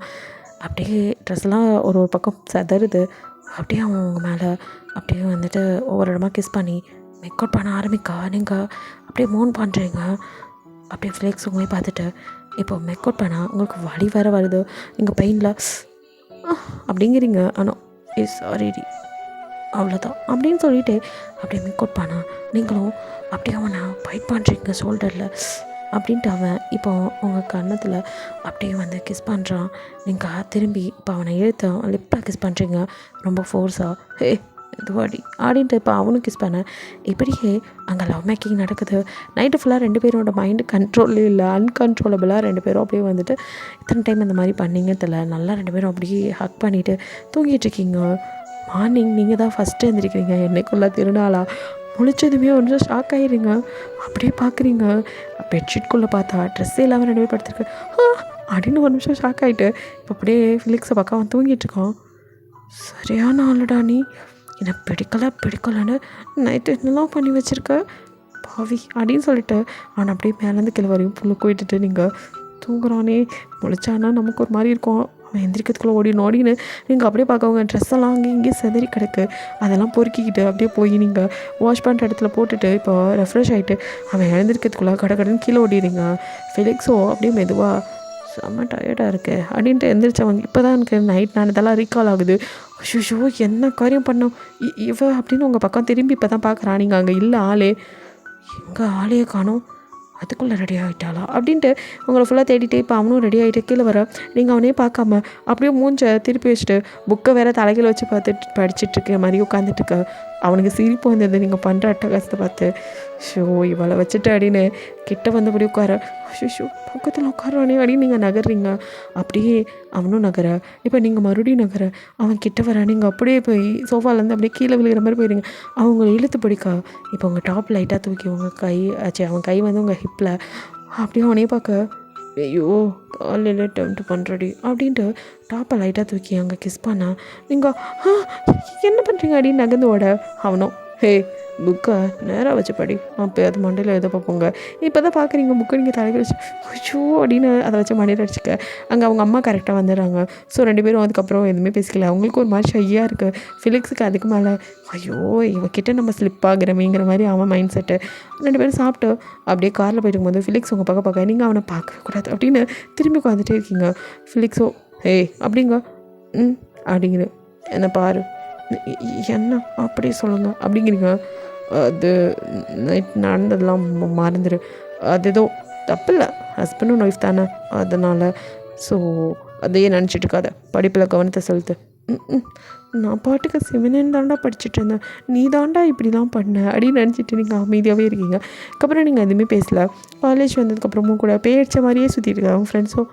அப்படியே ட்ரெஸ்லாம் ஒரு பக்கம் செதறுது. அப்படியே அவங்க மேலே அப்படியே வந்துட்டு ஒவ்வொரு இடமா கிஸ் பண்ணி மேக்கப் பண்ண ஆரம்பிக்கா. நீங்கள் அப்படியே மூன் பண்ணுறீங்க. அப்படியே ஃப்ளேக்ஸ் உங்களே பார்த்துட்டு இப்போ மேக்கப் பண்ணால் உங்களுக்கு வலி வேறு வருது. நீங்கள் பெயினில் அப்படிங்கிறீங்க. ஆனால் சாரிடி அவ்வளோதான் அப்படின்னு சொல்லிவிட்டு அப்படியே மேக்கப் பண்ணால் நீங்களும் அப்படியே அவனை ஃபைட் பண்ணுறீங்க ஷோல்டரில் அப்படின்ட்டு. அவன் இப்போ உங்கள் கன்னத்தில் அப்படியே வந்து கிஸ் பண்ணுறான். நீங்கள் திரும்பி இப்போ அவனை இழுத்து லிப்பில் கிஸ் பண்ணுறீங்க ரொம்ப ஃபோர்ஸாக. ஹே இதுவாடி அப்படின்ட்டு இப்போ அவனும் கிஸ் பண்ண. இப்படியே அங்கே லவ் மேக்கிங் நடக்குது. நைட்டு ஃபுல்லாக 2 பேரோட மைண்டு கண்ட்ரோல்லே இல்லை, அன்கண்ட்ரோலபிளாக 2 பேரும் அப்படியே வந்துட்டு இத்தனை டைம் இந்த மாதிரி பண்ணிங்க தெரியல. நல்லா 2 பேரும் அப்படியே ஹக் பண்ணிவிட்டு தூங்கிட்டுருக்கீங்க. மார்னிங் நீங்கள் தான் ஃபஸ்ட்டு எழுந்திரிக்கிறீங்க. என்னைக்குள்ளே திருநாளா முழிச்சதுமே ஒரு ஷாக் ஆகிடுங்க. அப்படியே பார்க்குறீங்க பெட்ஷீட்குள்ளே பார்த்தா ட்ரெஸ்ஸே இல்லாமல் 2 பேர் படுத்துருக்கு. அப்படின்னு ஒரு நிமிஷம் ஷாக் ஆகிட்டு இப்போ அப்படியே ஃபிலிக்ஸை பார்க்க அவன் தூங்கிட்டுருக்கான். சரியான ஆளுடா நீ, என்னை பிடிக்கலன்னு நைட்டு என்னெல்லாம் பண்ணி வச்சுருக்க பாவி அப்படின்னு சொல்லிட்டு அவன் அப்படியே மேலேருந்து கீழே வரையும் புல்லு போயிட்டுட்டு நீங்கள் தூங்குறானே முழிச்சானா நமக்கு ஒரு மாதிரி இருக்கும். அவன் எந்திரிக்கிறதுக்குள்ளே ஓடினு நீங்கள் அப்படியே பார்க்கவங்க ட்ரெஸ்ஸெல்லாம் அங்கேயும் இங்கேயும் செதறி கிடக்கு. அதெல்லாம் பொறுக்கிக்கிட்டு அப்படியே போய் நீங்கள் வாஷ் பண்ணுற இடத்துல போட்டுட்டு இப்போ ரெஃப்ரெஷ் ஆகிட்டு அவன் எழுந்திரிக்கிறதுக்குள்ளே கடன்னு கீழே ஓடிடுங்க. ஃபிலிக்ஸோ அப்படியே மெதுவாக செம்ம டயர்டாக இருக்கு அப்படின்ட்டு எந்திரிச்சவங்க இப்போ தான் எனக்கு நைட் நான் இதெல்லாம் ரீகால் ஆகுது. ஷோ என்ன காரியம் பண்ணோம் இவ அப்படின்னு உங்கள் பக்கம் திரும்பி இப்போ தான் பார்க்குறான். நீங்கள் அங்கே இல்லை ஆளே, எங்கே ஆளையே காணோம், அதுக்குள்ளே ரெடி ஆகிட்டாளா அப்படின்ட்டு உங்களை ஃபுல்லாக தேடிட்டே இப்போ அவனும் ரெடி ஆகிட்டு கீழே வர. நீங்கள் அவனே பார்க்காம அப்படியே மூஞ்சை திருப்பி வச்சுட்டு புக்கை வேறு தலைகள் வச்சு பார்த்துட்டு படிச்சுட்ருக்க மாதிரி உட்காந்துட்டுருக்க. அவனுக்கு சிரிப்பு வந்தது நீங்கள் பண்ணுற அட்டகாசத்தை பார்த்து. ஷோ இவளை வச்சுட்டு அப்படின்னு கிட்ட வந்தபடி உட்கார. ஷோ பக்கத்தில் உட்காரானே அப்படின்னு நீங்கள் நகர்றீங்க. அப்படியே அவனும் நகர. இப்போ நீங்கள் மறுபடியும் நகர அவன் கிட்ட வர. நீங்கள் அப்படியே போய் சோஃபாலேருந்து அப்படியே கீழே விழுகிற மாதிரி போயிடுங்க. அவங்கள இழுத்து பிடிக்கா. இப்போ உங்கள் டாப் லைட்டாக தூக்கி உங்கள் கை ஆச்சு அவன் கை வந்து உங்கள் ஹிப்பில் அப்படியே அவனே பார்க்க. ஐயோ காலையில் டெம்ப்ட் பண்ணுறடி அப்படின்ட்டு டாப்பை லைட்டாக தூக்கி அங்கே கிஸ் பண்ணா. நீங்கள் என்ன பண்ணுறீங்க அப்படின்னு நகர்ந்து ஓட. அவனும் ஹே புக்கை நேராக வச்சு படி, அப்போ அது மண்டையில் எழுத பார்ப்போங்க. இப்போ தான் பார்க்குறீங்க புக்கை நீங்கள் தலைக்கு வச்சு ஐயோ அப்படின்னு அதை வச்சு மண்டையில் அடிச்சுக்க. அங்கே அவங்க அம்மா கரெக்டாக வந்துடுறாங்க. ஸோ 2 பேரும் அதுக்கப்புறம் எதுவுமே பேசிக்கல. அவங்களுக்கு ஒரு மாதிரி ஷையாக இருக்குது. ஃபிலிக்ஸுக்கு அதுக்கு மேலே ஐயோ இவக்கிட்ட நம்ம ஸ்லிப் ஆகிறமேங்கிற மாதிரி அவன் மைண்ட் செட்டு. 2 பேரும் சாப்பிட்டு அப்படியே காரில் போயிட்டு இருக்கும்போது ஃபிலிக்ஸ் உங்கள் பார்க்க நீங்கள் அவனை பார்க்கக்கூடாது அப்படின்னு திரும்பி உட்காந்துட்டே இருக்கீங்க. ஃபிலிக்ஸோ ஏய் அப்படிங்க அப்படிங்கிற என்ன பாரு என்ன அப்படி சொல்லுங்க அப்படிங்கிறீங்க. அது நைட் நடந்ததெல்லாம் மறந்துடு, அது ஏதோ தப்பில்லை, ஹஸ்பண்ட் அண்ட் ஒய்ஃப் தானே, அதனால் ஸோ அதையே நினச்சிட்டு இருக்காத, படிப்பில் கவனத்தை செலுத்து. நான் பாட்டுக்கு சிவனேன்னு தாண்டா படிச்சுட்டு இருந்தேன், நீ தாண்டா இப்படிலாம் பண்ண அப்படின்னு நினச்சிட்டு நீங்கள் அமைதியாகவே இருக்கீங்க. அதுக்கப்புறம் நீங்கள் எதுவுமே பேசலை. காலேஜ் வந்ததுக்கப்புறமும் கூட பேடிச்ச மாதிரியே சுற்றிட்டு இருக்காங்க. அவங்க ஃப்ரெண்ட்ஸும்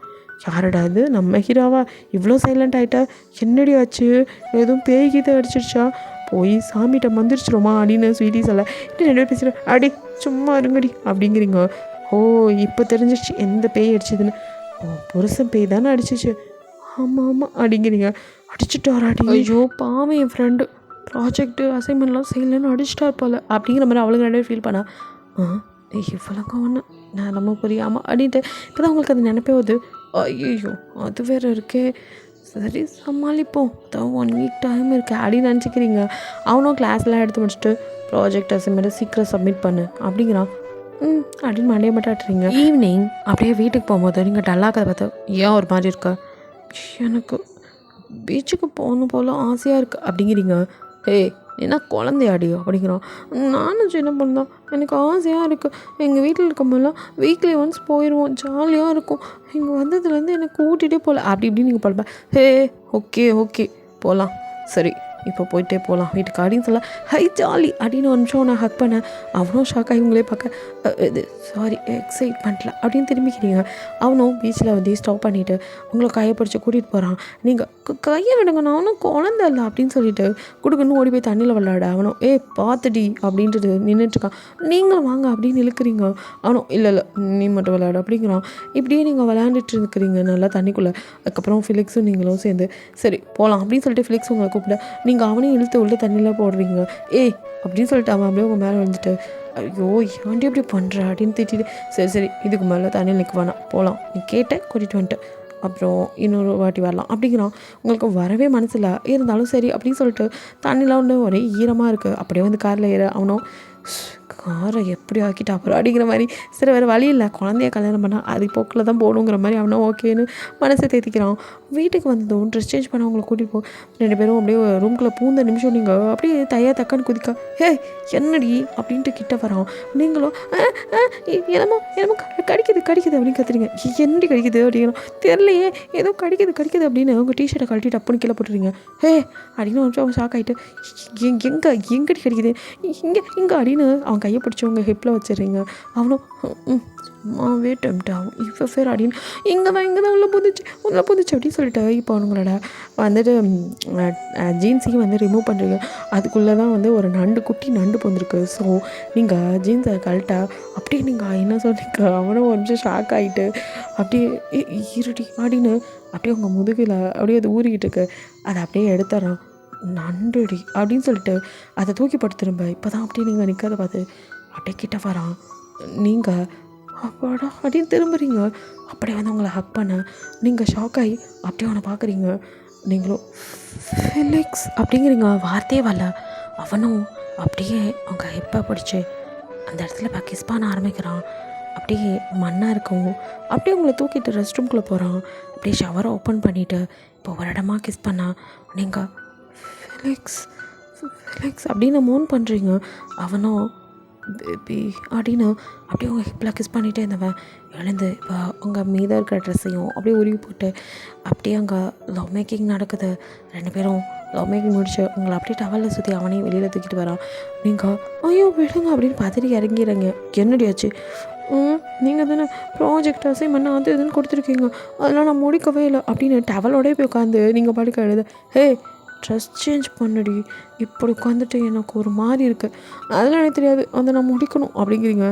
யாரடா அது நம்ம ஹீரோவா இவ்வளோ சைலண்ட் ஆகிட்டா, என்னடி ஆச்சு, எதுவும் பேய் கீதை அடிச்சிருச்சா, போய் சாமிகிட்ட மந்திரிச்சிருமா அப்படின்னு ஸ்வீட்டி சொல்ல. இன்னும் 2 பேர் பேசுகிறேன், அடி சும்மா இருங்கடி அப்படிங்கிறீங்க. ஓ இப்போ தெரிஞ்சிச்சு எந்த பேய் அடிச்சதுன்னு. ஓ புருஷன் பேய் தானே அடிச்சிச்சு, ஆமாம் ஆமாம் அப்படிங்கிறீங்க. அடிச்சுட்டு வராடி, ஐயோ பாவம் என் ஃப்ரெண்டு ப்ராஜெக்ட்டு அசைன்மெண்ட்லாம் செய்யலைன்னு அடிச்சிட்டா போல அப்படிங்கிற மாதிரி அவளுங்க 2 பேர் ஃபீல் பண்ணா. இவ்வளோங்க ஒன்று நான் நம்ம புரியாமல் அப்படின்ட்டு இப்போ தான் அவங்களுக்கு அது நினைப்பே வருது. ஐயோ அது வேறு இருக்கே, சரி சமாளிப்போம், அதான் 1 வீக் டைம் இருக்கு அப்படின்னு நினச்சிக்கிறீங்க. அவனும் கிளாஸ்லாம் எடுத்து முடிச்சுட்டு ப்ராஜெக்ட் அசைன்மெண்ட்டை சீக்கிரம் சப்மிட் பண்ணு அப்படிங்கிறான். அப்படின்னு மண்டையை மட்டும் ஆட்டுறீங்க. ஈவினிங் அப்படியே வீட்டுக்கு போகும்போது நீங்கள் டல்லாக பார்த்தா ஏன் ஒரு மாதிரி இருக்கா, எனக்கு பீச்சுக்கு போகணும் போல ஆசையாக இருக்குது அப்படிங்கிறீங்க. ஏய் என்ன குழந்தையாடி அப்படிங்கிறான். நானும் சின்ன பொண்ணு தான், எனக்கு ஆசையாக இருக்குது, எங்கள் வீட்டில் இருக்கும்போதெல்லாம் வீக்லி ஒன்ஸ் போயிடுவோம், ஜாலியாக இருக்கும், இங்கே வந்ததுலேருந்து எனக்கு கூட்டிகிட்டே போகல அப்படி இப்படின்னு நீங்கள் பழப்பேன். ஹே ஓகே ஓகே போகலாம், சரி இப்போ போயிட்டே போகலாம் வீட்டுக்கு அப்படின்னு சொல்ல. ஹை ஜாலி அப்படின்னு 1 நிமிஷம் நான் ஹக் பண்ணேன். அவனும் ஷாக் ஆகி உங்களே பார்க்க இது சாரி எக்ஸைட்மெண்ட்டில் அப்படின்னு திரும்பிக்கிறீங்க. அவனும் பீச்சில் வந்து ஸ்டாப் பண்ணிவிட்டு உங்களை கையை பிடிச்சி கூட்டிகிட்டு போகிறான். நீங்கள் கையை விடுங்க, நான் அவனும் குழந்தை இல்லை அப்படின்னு சொல்லிட்டு கொடுக்குன்னு ஓடி போய் தண்ணியில் விளாட. அவனும் பார்த்துடி அப்படின்ட்டு நின்றுட்டுருக்கான். நீங்களும் வாங்க அப்படின்னு இழுக்கிறீங்க. அவனும் இல்லை இல்லை நீ மட்டும் விளையாடு அப்படிங்கிறான். இப்படியே நீங்கள் விளையாண்டுட்டு இருக்கிறீங்க நல்லா தண்ணிக்குள்ளே. அதுக்கப்புறம் ஃபிலிக்ஸும் நீங்களும் சேர்ந்து சரி போகலாம் அப்படின்னு சொல்லிட்டு ஃபிலிக்ஸ் உங்களை கூப்பிட நீங்கள் அவனையும் இழுத்து உள்ள தண்ணியில் போடுறீங்க. அப்படின்னு சொல்லிட்டு அவன் அப்படியே உங்கள் மேலே வந்துட்டு ஐயோ ஏன்டி இப்படி பண்ணுற அப்படின்னு திட்டிட்டு சரி சரி இதுக்கு மேலே தண்ணியில் நிற்க வேணாம் போகலாம், நீ கேட்ட கூட்டிகிட்டு வந்துட்டு அப்புறம் இன்னொரு வாட்டி வரலாம் அப்படிங்கிறான். உங்களுக்கு வரவே மனசில்லை, இருந்தாலும் சரி அப்படின்னு சொல்லிட்டு தண்ணிலாம் ஒன்று ஒரே ஈரமாக இருக்குது. அப்படியே வந்து காரில் ஏற. அவனும் காரை எப்படி ஆக்கிட்டா அப்புறம் அப்படிங்கிற மாதிரி சரி வேறு வழி இல்லை, குழந்தைய கல்யாணம் பண்ணால் அது போக்கில் தான் போகணுங்கிற மாதிரி அவனும் ஓகேன்னு மனசை தேத்திக்கிறான். வீட்டுக்கு வந்ததும் ட்ரெஸ் சேஞ்ச் பண்ண அவங்கள கூட்டிகிட்டு போ. 2 பேரும் அப்படியே ரூம்குள்ளே பூந்த நிமிஷம் நீங்கள் அப்படியே தையா தக்கான்னு குதிக்கா. என்னடி அப்படின்ட்டு கிட்ட வரான். நீங்களும் என்னமோ என்னமோ கடிக்குது அப்படின்னு கத்துறீங்க. என்னடி கடிக்குது அப்படிங்கிறோம். தெரிலையே ஏதோ கடிக்குது அப்படின்னு அவங்க டிஷர்ட்டை கழட்டிட்டு அப்பன்னு கீழே போட்டுறீங்க. அப்படின்னு அவன் ஷாக் ஆகிட்டு எங்கடி கடிக்குது இங்கே அப்படின்னு அவன் கையை பிடிச்சவங்க ஹிப்பில் வச்சிடுறீங்க. அவனும் சும்மாவே டெம்ட் ஆகும் இப்போ ஃபேர் அப்படின்னு இங்கே தான் உள்ள புதுச்சு அப்படின்னு சொல்லிட்டு இப்போ அவங்களோட வந்துட்டு ஜீன்ஸையும் வந்து ரிமூவ் பண்ணுறீங்க. அதுக்குள்ளே தான் வந்து ஒரு குட்டி நண்டு போந்திருக்கு. ஸோ நீங்கள் ஜீன்ஸை கழட்டா அப்படியே நீங்கள் என்ன சொன்னீங்க. அவனும் ஒரு நிமிஷம் ஷாக் ஆகிட்டு அப்படியே இருடி அப்படின்னு அப்படியே உங்கள் முதுகில் அப்படியே அது ஊறிக்கிட்டு இருக்கு. அதை அப்படியே எடுத்துறான். நண்டுடி அப்படின்னு சொல்லிட்டு அதை தூக்கி போட்டு திரும்ப இப்போ தான் அப்படியே நீங்கள் நிற்காத பார்த்து அப்படியே கிட்ட வரான். நீங்கள் அப்பாடா அப்படின்னு திரும்புறீங்க. அப்படியே வந்து உங்களை ஹக் பண்ண நீங்கள் ஷாக் ஆகி அப்படியே அவனை பார்க்குறீங்க. நீங்களும் ஃபிலிக்ஸ் அப்படிங்கிறீங்க. வார்த்தையே வரல. அவனும் அப்படியே அவங்க ஹிப்பை பிடிச்சி அந்த இடத்துல இப்போ கிஸ் பண்ண ஆரம்பிக்கிறான். அப்படியே மண்ணாக இருக்கவும் அப்படியே உங்களை தூக்கிட்டு ரெஸ்ட் ரூம்குள்ளே போகிறான். அப்படியே ஷவரை ஓப்பன் பண்ணிவிட்டு இப்போ ஒரு இடமா கிஸ் பண்ணால் நீங்கள் ஃபிலிக்ஸ் அப்படின்னு மோன் பண்ணுறீங்க. அவனும் பேபி அப்படின்னு அப்படியே உங்கள் ஹிப்பில் கிஸ் பண்ணிகிட்டே இருந்தவன் எழுந்து இப்போ உங்கள் மீதாக இருக்கிற ட்ரெஸ்ஸையும் அப்படியே உருவி போட்டு அப்படியே அங்கே லவ் மேக்கிங் நடக்குது. 2 பேரும் லவ் மேக்கிங் முடிச்சு உங்களை அப்படியே டவலில் சுற்றி அவனையும் வெளியில் தூக்கிட்டு வரான். நீங்கள் ஐயோ விடுங்க அப்படின்னு பார்த்துட்டு இறங்கிறீங்க. என்னடியாச்சு? நீங்கள் தானே ப்ராஜெக்ட் அசைன்மெண்ட் அது இதுன்னு கொடுத்துருக்கீங்க, அதெல்லாம் நான் முடிக்கவே இல்லை அப்படின்னு டவலோடய போய் உட்காந்து நீங்கள் படுக்க எழுத. ட்ரெஸ் சேஞ்ச் பண்ணடி, இப்படி உட்காந்துட்டு எனக்கு ஒரு மாதிரி இருக்குது, அதெல்லாம் எனக்கு தெரியாது, அதை நான் முடிக்கணும் அப்படிங்கிறீங்க.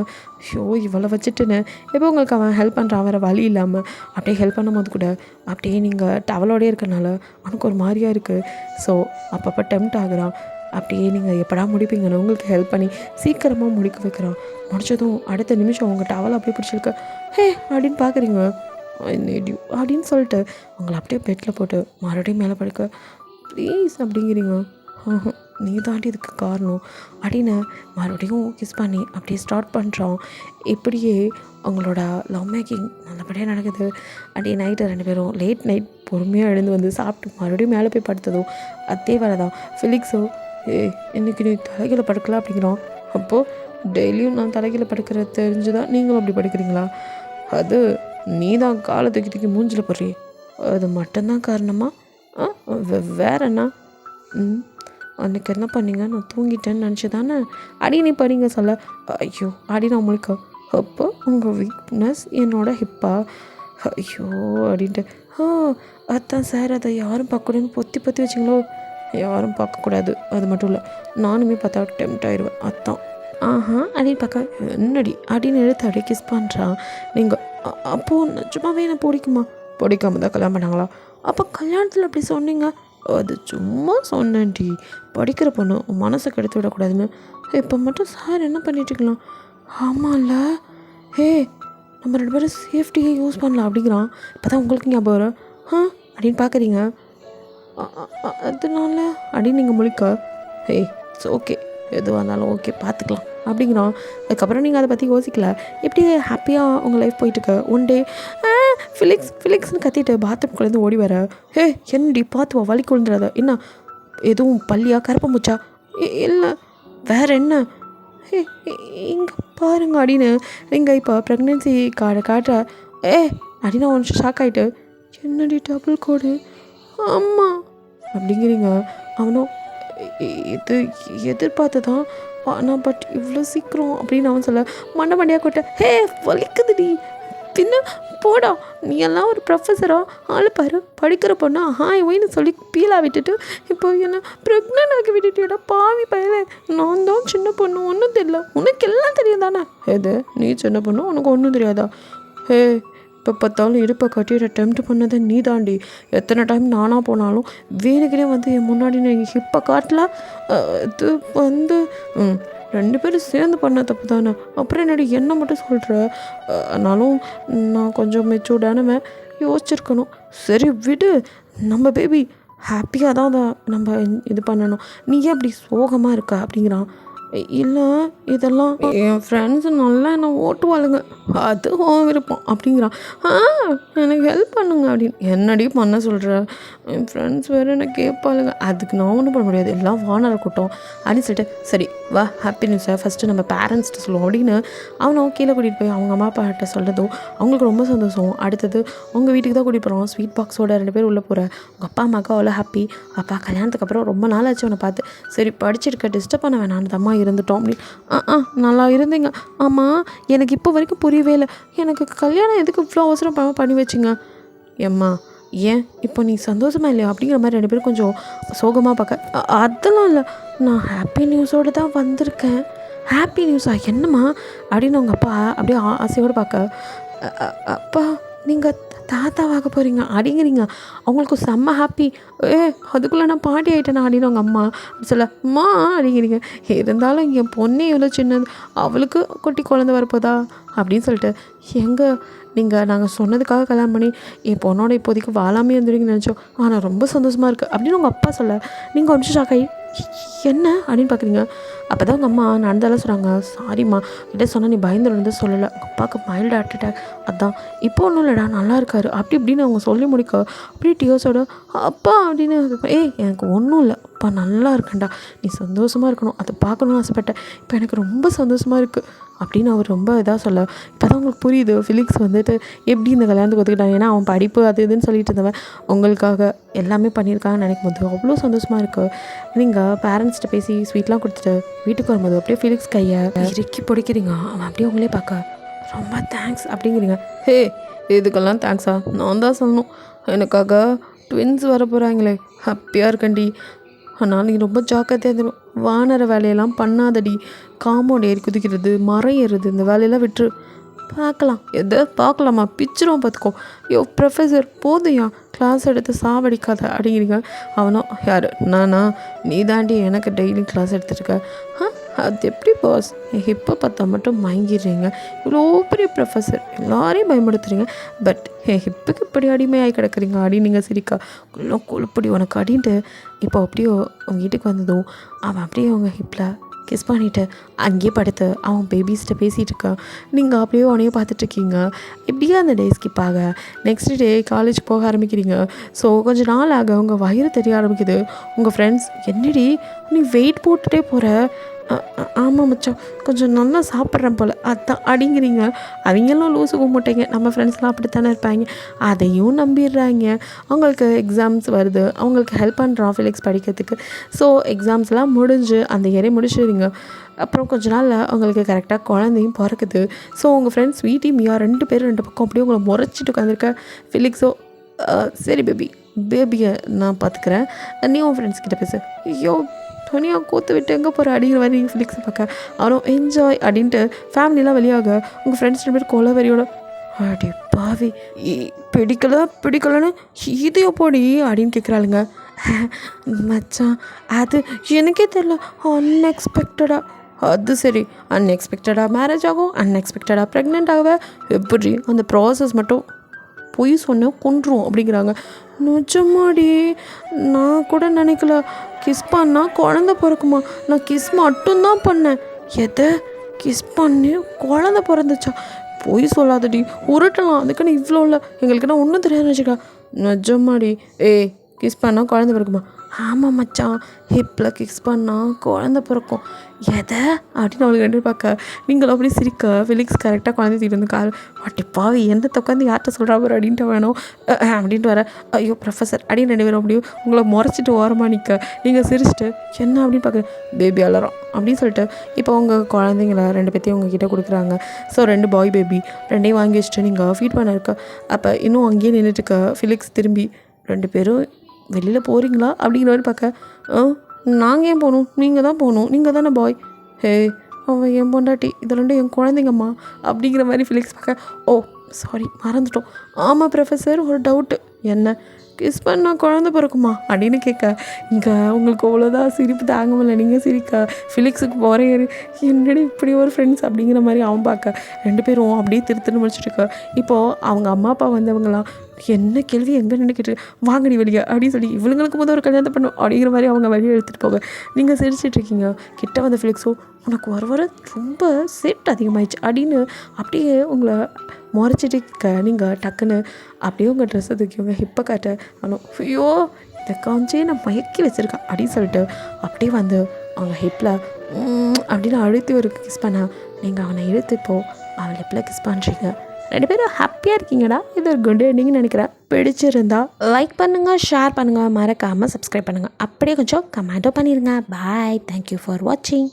ஷோ இவ்வளோ வச்சுட்டுன்னு இப்போ உங்களுக்கு அவன் ஹெல்ப் பண்ணுறான் வேறு வழி இல்லாமல். அப்படியே ஹெல்ப் பண்ணும்போது கூட அப்படியே நீங்கள் டவலோடே இருக்கிறனால அவனுக்கு ஒரு மாதிரியாக இருக்குது. ஸோ அப்பப்போ டெம்ட் ஆகுறான். அப்படியே நீங்கள் எப்படா முடிப்பீங்கன்னு உங்களுக்கு ஹெல்ப் பண்ணி சீக்கிரமாக முடிக்க வைக்கிறான். முடிச்சதும் அடுத்த நிமிஷம் உங்கள் டவலை அப்படியே பிடிச்சிருக்க. ஹே அப்படின்னு பார்க்குறீங்க. நெடியூ அப்படின்னு சொல்லிட்டு உங்களை அப்படியே பெட்டில் போட்டு மறுபடியும் மேலே படுக்க ப்ளீஸ் அப்படிங்கிறீங்க. நீ தாண்டி இதுக்கு காரணம் அப்படின்னு மறுபடியும் கிஸ் பண்ணி அப்படியே ஸ்டார்ட் பண்ணுறோம். இப்படியே அவங்களோட லவ் மேக்கிங் நல்லபடியாக நடக்குது. அப்படியே நைட்டு 2 பேரும் லேட் நைட் பொறுமையாக எழுந்து வந்து சாப்பிட்டு மறுபடியும் மேலே போய் படுத்ததும் அதே வேலை தான். ஃபிலிக்ஸோ இன்றைக்கி நீ தலைகீழ படுக்கலாம் அப்படிங்கிறான். அப்போது டெய்லியும் நான் தலைகீழ படுக்கிறது தெரிஞ்சு தான் நீங்களும் அப்படி படுக்கிறீங்களா? அது நீ தான் காலை தூக்கி மூஞ்சில் போடுறீ, அது மட்டும்தான் காரணமா? வேற என்ன? அன்றைக்கி என்ன பண்ணீங்க? நான் தூங்கிட்டேன்னு நினச்சி தானே அடி நீ படிங்க சொல்ல. ஐயோ அடி நான் முழிக்க. அப்போ உங்கள் வீக்னஸ் என்னோட ஹிப்பா? ஐயோ அப்படின்ட்டு. அதான் சார், அதை யாரும் பார்க்கக்கூடாதுன்னு பொத்தி வச்சிங்களோ? யாரும் பார்க்கக்கூடாது, அது மட்டும் இல்லை நானுமே பார்த்தா டெம்ட் ஆயிடுவேன். அதான் அப்படின்னு பார்க்க என்னடி அப்படின்னு எழுத்து அப்படியே கிஸ் பண்ணுறான். நீங்கள் அப்போது நிஜமாவே என்ன பிடிக்குமா? பிடிக்காம தான் கல்யாணம் பண்ணாங்களா? அப்போ கல்யாணத்தில் அப்படி சொன்னீங்க. அது சும்மா சொன்னேன்டி, படிக்கிற பொண்ணு மனசை கெடுத்து விடக்கூடாதுன்னு. இப்போ மட்டும் சார் என்ன பண்ணிட்டுருக்கலாம்? ஆமாம்ல, நம்ம 2 பேரும் சேஃப்டியை யூஸ் பண்ணலாம் அப்படிங்கிறான். இப்போ தான் உங்களுக்கு ஞாபகம் வரும் அப்படின்னு பார்க்குறீங்க. அதனால அப்படின்னு நீங்கள் முழிக்க. இட்ஸ் ஓகே, எதுவாக இருந்தாலும் ஓகே பார்த்துக்கலாம் அப்படிங்கிறான். அதுக்கப்புறம் நீங்கள் அதை பற்றி யோசிக்கல. எப்படி ஹாப்பியாக உங்கள் லைஃப் போயிட்டுருக்கு. ஒன் டே ஃபிலிக்ஸ்னு கத்திட்டு பாத்ரூம்குள்ளேருந்து ஓடி வர. என்னடி பார்த்து வலி கொழுந்துடாத. என்ன எதுவும் பள்ளியா கருப்ப முச்சா? இல்லை வேறு என்ன? இங்கே பாருங்க அப்படின்னு நீங்கள் இப்போ ப்ரெக்னென்சி கார்டை காட்டுற. அப்படின்னு ஒன்று ஷாக் ஆகிட்டு, என்னடி டபுள் கோடு? ஆமாம் அப்படிங்கிறீங்க. அவனும் இது எதிர்பார்த்து தான், ஆனால் பட் இவ்வளோ சீக்கிரம் அப்படின்னு அவன் சொல்ல மண்டையாக கொட்ட. வலிக்குதுடி பின்ன போடா, நீ எல்லாம் ஒரு ப்ரொஃபஸரா? ஆள் பாரு, படிக்கிற பொண்ணா ஒயின்னு சொல்லி பீலாக விட்டுட்டு இப்போ என்ன ப்ரெக்னென்ட் ஆக்கி விட்டுட்டியடா பாவி பயலே. நான் தான் சின்ன பொண்ணு, ஒன்றும் தெரியல. உனக்கு எல்லாம் தெரியும் தானே? எது நீ சின்ன பொண்ணு, உனக்கு ஒன்றும் தெரியாதா? இப்போ பார்த்தாலும் இடுப்பை கட்டிட்டு அட்டெம்ப்ட் பண்ணதை நீ தாண்டி. எத்தனை டைம் நானாக போனாலும் வேணுக்கினே வந்து என் முன்னாடி நீ ஹிப்பை காட்டல. இது வந்து 2 பேரும் சேர்ந்து பண்ண தப்பு தானே. அப்புறம் என்னடி என்ன மட்டும் சொல்கிற? ஆனாலும் நான் கொஞ்சம் மெச்சூர்டானவன், யோசிச்சிருக்கணும். சரி விடு, நம்ம பேபி ஹாப்பியாக தான் அதை நம்ம இது பண்ணணும். நீ ஏன் அப்படி சோகமாக இருக்க அப்படிங்கிறான். இல்லை இதெல்லாம் என் ஃப்ரெண்ட்ஸு நல்லா என்னை ஓட்டுவாளுங்க, அது விருப்பம் அப்படிங்கிறான். எனக்கு ஹெல்ப் பண்ணுங்க அப்படின்னு. என்னடி பண்ண சொல்கிற? என் ஃப்ரெண்ட்ஸ் வேறு என்ன கேட்பாளுங்க, அதுக்கு நான் ஒன்றும் பண்ண முடியாது, எல்லாம் வானரை கூட்டம் அப்படின்னு சொல்லிட்டு, சரி வா ஹாப்பி நியூஸை ஃபஸ்ட்டு நம்ம பேரண்ட்ஸ்கிட்ட சொல்லுவோம் அப்படின்னு அவனை கீழே கூட்டிகிட்டு போய் அவங்க அம்மா அப்பாட்ட சொல்கிறதும் அவங்களுக்கு ரொம்ப சந்தோஷம். அடுத்தது உங்கள் வீட்டுக்கு தான் கூட்டிகிட்டு போகிறோம். ஸ்வீட் பாக்ஸோட 2 பேர் உள்ளே போகிற. உங்கள் அப்பா அம்மாவுக்கு அவ்வளோ ஹாப்பி. அப்பா கல்யாணத்துக்கு அப்புறம் ரொம்ப நாள் ஆச்சு அவனை பார்த்து. சரி படிச்சிருக்க, டிஸ்டர்ப் பண்ண வேணான்னு அம்மா இருந்துட்டோம் அப்படின்னு. நல்லா இருந்தீங்க. ஆமாம், எனக்கு இப்போ வரைக்கும் புரியவே இல்லை, எனக்கு கல்யாணம் எதுக்கு இவ்வளோ அவசரம் பண்ணி வச்சிங்க? ஏம்மா ஏன் இப்போ நீ சந்தோஷமா இல்லையா அப்படிங்கிற மாதிரி 2 பேரும் கொஞ்சம் சோகமாக பார்க்க. அதெல்லாம் இல்லை, நான் ஹாப்பி நியூஸோடு தான் வந்திருக்கேன். ஹாப்பி நியூஸா? என்னம்மா அப்படின்னு அவங்க அப்பா அப்படியே ஆசையோடு பார்க்க. அப்பா நீங்கள் தாத்தாவாக போகிறீங்க அப்படிங்கிறீங்க. அவங்களுக்கு செம்ம ஹாப்பி. அதுக்குள்ளே நான் பாட்டி ஆகிட்டேன் அப்படின்னு அவங்க அம்மா சொல்ல. அம்மா அப்படிங்கிறீங்க. இருந்தாலும் என் பொண்ணே இவ்வளோ சின்னது, அவளுக்கு குட்டி குழந்தை வரப்போதா அப்படின்னு சொல்லிட்டு, நாங்கள் சொன்னதுக்காக கல்யாணம் பண்ணி என் பொண்ணோட இப்போதைக்கு வாழாமே இருந்துருங்கன்னு நினச்சோம், ஆனால் ரொம்ப சந்தோஷமாக இருக்குது அப்படின்னு உங்கள் அப்பா சொல்ல. நீங்கள் ஒரு நிமிஷம் ஷாக்காகி என்ன அப்படின்னு பார்க்குறீங்க. அப்போ தான் உங்கள் அம்மா நடந்தாலும் சொல்கிறாங்க. சாரிம்மா கிட்டே சொன்னால் நீ பயந்துருந்து சொல்லலை, உங்கள் அப்பாவுக்கு மைல்டு ஹார்ட் அட்டாக், அதான் இப்போ ஒன்றும் இல்லைடா நல்லா இருக்காரு அப்படி இப்படின்னு அவங்க சொல்லி முடிக்க அப்படியே டியோஸோட அப்பா அப்படின்னு. எனக்கு ஒன்றும் இல்லை அப்பா, நல்லா இருக்கேன்டா, நீ சந்தோஷமாக இருக்கணும், அதை பார்க்கணுன்னு ஆசைப்பட்டேன், இப்போ எனக்கு ரொம்ப சந்தோஷமாக இருக்குது அப்படின்னு அவர் ரொம்ப இதாக சொல்ல. இப்போ தான் உங்களுக்கு புரியுது ஃபிலிக்ஸ் வந்துட்டு எப்படி இந்த கல்யாணத்துக்கு ஒத்துக்கிட்டான். ஏன்னா அவன் படிப்பு அது இதுன்னு சொல்லிட்டு இருந்தவன் உங்களுக்காக எல்லாமே பண்ணியிருக்காங்கன்னு நினைக்கும் போது அவ்வளோ சந்தோஷமாக இருக்குது. நீங்கள் பேரண்ட்ஸ்கிட்ட பேசி ஸ்வீட்லாம் கொடுத்துட்டு வீட்டுக்கு வரும்போது அப்படியே ஃபிலிக்ஸ் கையை இறுக்கி பிடிக்கிறீங்க. அவன் அப்படியே உங்களே பார்க்க ரொம்ப தேங்க்ஸ் அப்படிங்கிறீங்க. இதுக்கெல்லாம் தேங்க்ஸா? நான் தான் சொல்லணும், எனக்காக ட்வின்ஸ் வர போகிறாங்களே, ஹாப்பியாக இருக்கண்டி. ஆனால் நீ ரொம்ப ஜாக்கிரதையாக இருந்துடும், வானர வேலையெல்லாம் பண்ணாதடி, காம்பவுண்ட் ஏறி குதிக்கிறது, மரம் ஏறுறது, இந்த வேலையெல்லாம் விட்டுரு. பார்க்கலாம். எதை பார்க்கலாமா, பிச்சிரும் பார்த்துக்கோ. ஐயோ ப்ரொஃபஸர் போதும்யா, கிளாஸ் எடுத்து சாவடிக்காத அப்படிங்கிறீங்க. அவனும் யார், நானா? நீ தாண்டி எனக்கு டெய்லி கிளாஸ் எடுத்துருக்க. அது எப்படி பாஸ், என் ஹிப்பை பார்த்தா மட்டும் மயங்கிடுறீங்க. இவ்வளோ பெரிய ப்ரொஃபஸர், எல்லாரையும் பயன்படுத்துகிறீங்க, பட் என் ஹிப்புக்கு இப்படி அடிமையாகி கிடக்குறீங்க அடி. நீங்கள் சிரிக்கா எல்லாம் கொழுப்படி உனக்கு அடின்ட்டு. இப்போ அப்படியே உங்கள் வீட்டுக்கு வந்ததும் அவன் அப்படியே அவங்க ஹிப்பில் கிஸ் பண்ணிவிட்டு அங்கேயே படுத்து அவன் பேபிஸ்கிட்ட பேசிகிட்டு இருக்கான். நீங்கள் அப்படியே உனையே பார்த்துட்ருக்கீங்க. இப்படியே அந்த டே ஸ்கிப் ஆக நெக்ஸ்ட் டே காலேஜ் போக ஆரம்பிக்கிறீங்க. ஸோ கொஞ்சம் நாள் ஆக உங்கள் வயிறு தெரிய ஆரம்பிக்குது. உங்கள் ஃப்ரெண்ட்ஸ், என்னடி நீ வெயிட் போட்டுகிட்டே போகிற? ஆமாம் மச்சான், கொஞ்சம் நல்லா சாப்பிட்றேன் போல், அதான் அப்படிங்கிறீங்க. அவங்களும் லூசு கும்பிட்டீங்க, நம்ம ஃப்ரெண்ட்ஸ்லாம் அப்படித்தானே இருப்பாங்க. அதையும் நம்பிடுறாங்க. அவங்களுக்கு எக்ஸாம்ஸ் வருது, அவங்களுக்கு ஹெல்ப் பண்ணுறான் ஃபிலிக்ஸ் படிக்கிறதுக்கு. ஸோ எக்ஸாம்ஸ்லாம் முடிஞ்சு அந்த இயரே முடிச்சிடுறீங்க. அப்புறம் கொஞ்ச நாளில் அவங்களுக்கு கரெக்டாக குழந்தையும் பிறக்குது. ஸோ உங்கள் ஃப்ரெண்ட்ஸ் ஸ்வீட்டி மியா 2 பேரும் 2 பக்கம் அப்படியே உங்களை முறைச்சிட்டு உட்காந்துருக்க. ஃபிலிக்ஸோ சரி பேபியை நான் பார்த்துக்கிறேன், நீ உன் ஃப்ரெண்ட்ஸ் கிட்ட பேசு. ஐயோ துணியாக கூத்து விட்டு எங்கே போகிற அப்படிங்கிற மாதிரி ஃபிலிக்ஸை பார்க்க அவரும் என்ஜாய் அப்படின்ட்டு ஃபேமிலிலாம் வெளியாக உங்கள் ஃப்ரெண்ட்ஸ் 2 பேர் கொலவரியோட அடி பாவி பிடிக்கலன்னு இதையோ போடி அப்படின்னு கேட்குறாளுங்க. மச்சான் அது எனக்கே தெரில, அன்எக்ஸ்பெக்டடாக. அது சரி, அன்எக்ஸ்பெக்டடாக மேரேஜ் ஆகும், அன்எக்ஸ்பெக்டடாக ப்ரெக்னென்ட் ஆக, எப்படி அந்த ப்ராசஸ் மட்டும் பொய் சொன்ன கொன்றும் அப்படிங்கிறாங்க. நிஜமாடி, நான் கூட நினைக்கல கிஸ் பண்ணால் குழந்த பிறக்குமா. நான் கிஸ் மட்டும்தான் பண்ணேன். எதை கிஸ் பண்ணி குழந்த பிறந்துச்சா? பொய் சொல்லாதடி, உருட்டலாம், அதுக்குன்னு இவ்வளோ இல்லை, எங்களுக்குன்னா ஒன்றும் தெரியாது வச்சுக்கா. நிஜமாடி, கிஸ் பண்ணால் குழந்த பிறக்குமா? ஆமாம் மச்சான், ஹிப்பில் கிஸ் பண்ணால் குழந்த பிறக்கும். எதை அப்படின்னு அவளுக்கு 2 பார்க்க நீங்களும் அப்படி சிரிக்க ஃபிலிக்ஸ் கரெக்டாக குழந்தை தூக்கிட்டு வந்து கால் பாவி எந்த உட்காந்து யார்கிட்ட சொல்கிறா பாரு அப்படின்ட்டு வேணும் அப்படின்ட்டு வர. ஐயோ ப்ரொஃபஸர் அப்படின்னு 2 பேரும் அப்படியே உங்களை முறைச்சிட்டு ஓரமாக நிற்க. நீங்கள் சிரிச்சிட்டு என்ன அப்படின்னு பார்க்குறேன். பேபி அலறோம் அப்படின்னு சொல்லிட்டு இப்போ உங்கள் குழந்தைங்கள 2 பேர்த்தையும் உங்ககிட்ட கொடுக்குறாங்க. ஸோ 2 பாய் பேபி 2ஐயும் வாங்கி வச்சுட்டு நீங்கள் ஃபீட் பண்ண இருக்க. அப்போ இன்னும் அங்கேயே நின்றுட்டு இருக்க ஃபிலிக்ஸ் திரும்பி 2 பேரும் வெளியில் போகிறீங்களா அப்படிங்கிற மாதிரி பார்க்க. நாங்கள் ஏன் போகணும், நீங்கள் தான் போகணும், நீங்கள் தானே பாய். அவன் என் பொண்டாட்டி, இது 2 என் குழந்தைங்கம்மா அப்படிங்கிற மாதிரி ஃபிலிக்ஸ் பார்க்க. ஓ சாரி மறந்துட்டோம். ஆமாம் ப்ரொஃபஸர், ஒரு டவுட்டு. என்ன? கிஸ் பண்ணால் குழந்த பிறக்குமா அப்படின்னு கேட்க இங்கே உங்களுக்கு அவ்வளோதான் சிரிப்பு தாங்க முடியல. நீங்கள் சிரிக்க ஃபிலிக்ஸுக்கு போகிறேன், என்னடி இப்படி ஒரு ஃப்ரெண்ட்ஸ் அப்படிங்கிற மாதிரி அவன் பார்க்க 2 பேரும் அப்படியே திருத்துன்னு முடிச்சுட்டு இருக்க. இப்போது அவங்க அம்மா அப்பா வந்தவங்களாம் என்ன கேள்வி எங்கே நின்றுக்கிட்டு வாங்கடி வெளியே அப்படின்னு சொல்லி இவங்களுக்கு ஒரு கல்யாணத்தை பண்ணும் அப்படிங்கிற மாதிரி அவங்க வெளியே எடுத்துகிட்டு போக நீங்கள் சிரிச்சிட்ருக்கீங்க. கிட்ட வந்த ஃபிலிக்ஸோ உனக்கு வர ரொம்ப செட் அதிகமாகிடுச்சு அப்படின்னு அப்படியே உங்களை முறைச்சிட்டு நீங்கள் டக்குன்னு அப்படியே உங்கள் ட்ரெஸ்ஸை தூக்கி உங்கள் ஹிப்பை காட்ட. ஆனால் ஐயோ இந்த காமிச்சே நான் மயக்கி வச்சுருக்கேன் அப்படின்னு சொல்லிட்டு அப்படியே வந்து அவங்க ஹிப்பில் அப்படின்னு அழுத்தி ஒரு கிஸ் பண்ண நீங்கள் அவனை இழுத்துப்போ அவன் ஹிப்பில் கிஸ் பண்ணுறீங்க. 2 பேரும் ஹாப்பியாக இருக்கீங்கடா. இது ஒரு குட் எண்டிங்னு நினைக்கிறேன். பிடிச்சிருந்தா லைக் பண்ணுங்கள், ஷேர் பண்ணுங்கள், மறக்காமல் சப்ஸ்கிரைப் பண்ணுங்கள். அப்படியே கொஞ்சம் கமெண்ட்டோ பண்ணிடுங்க. பாய், தேங்க்யூ ஃபார் வாட்சிங்.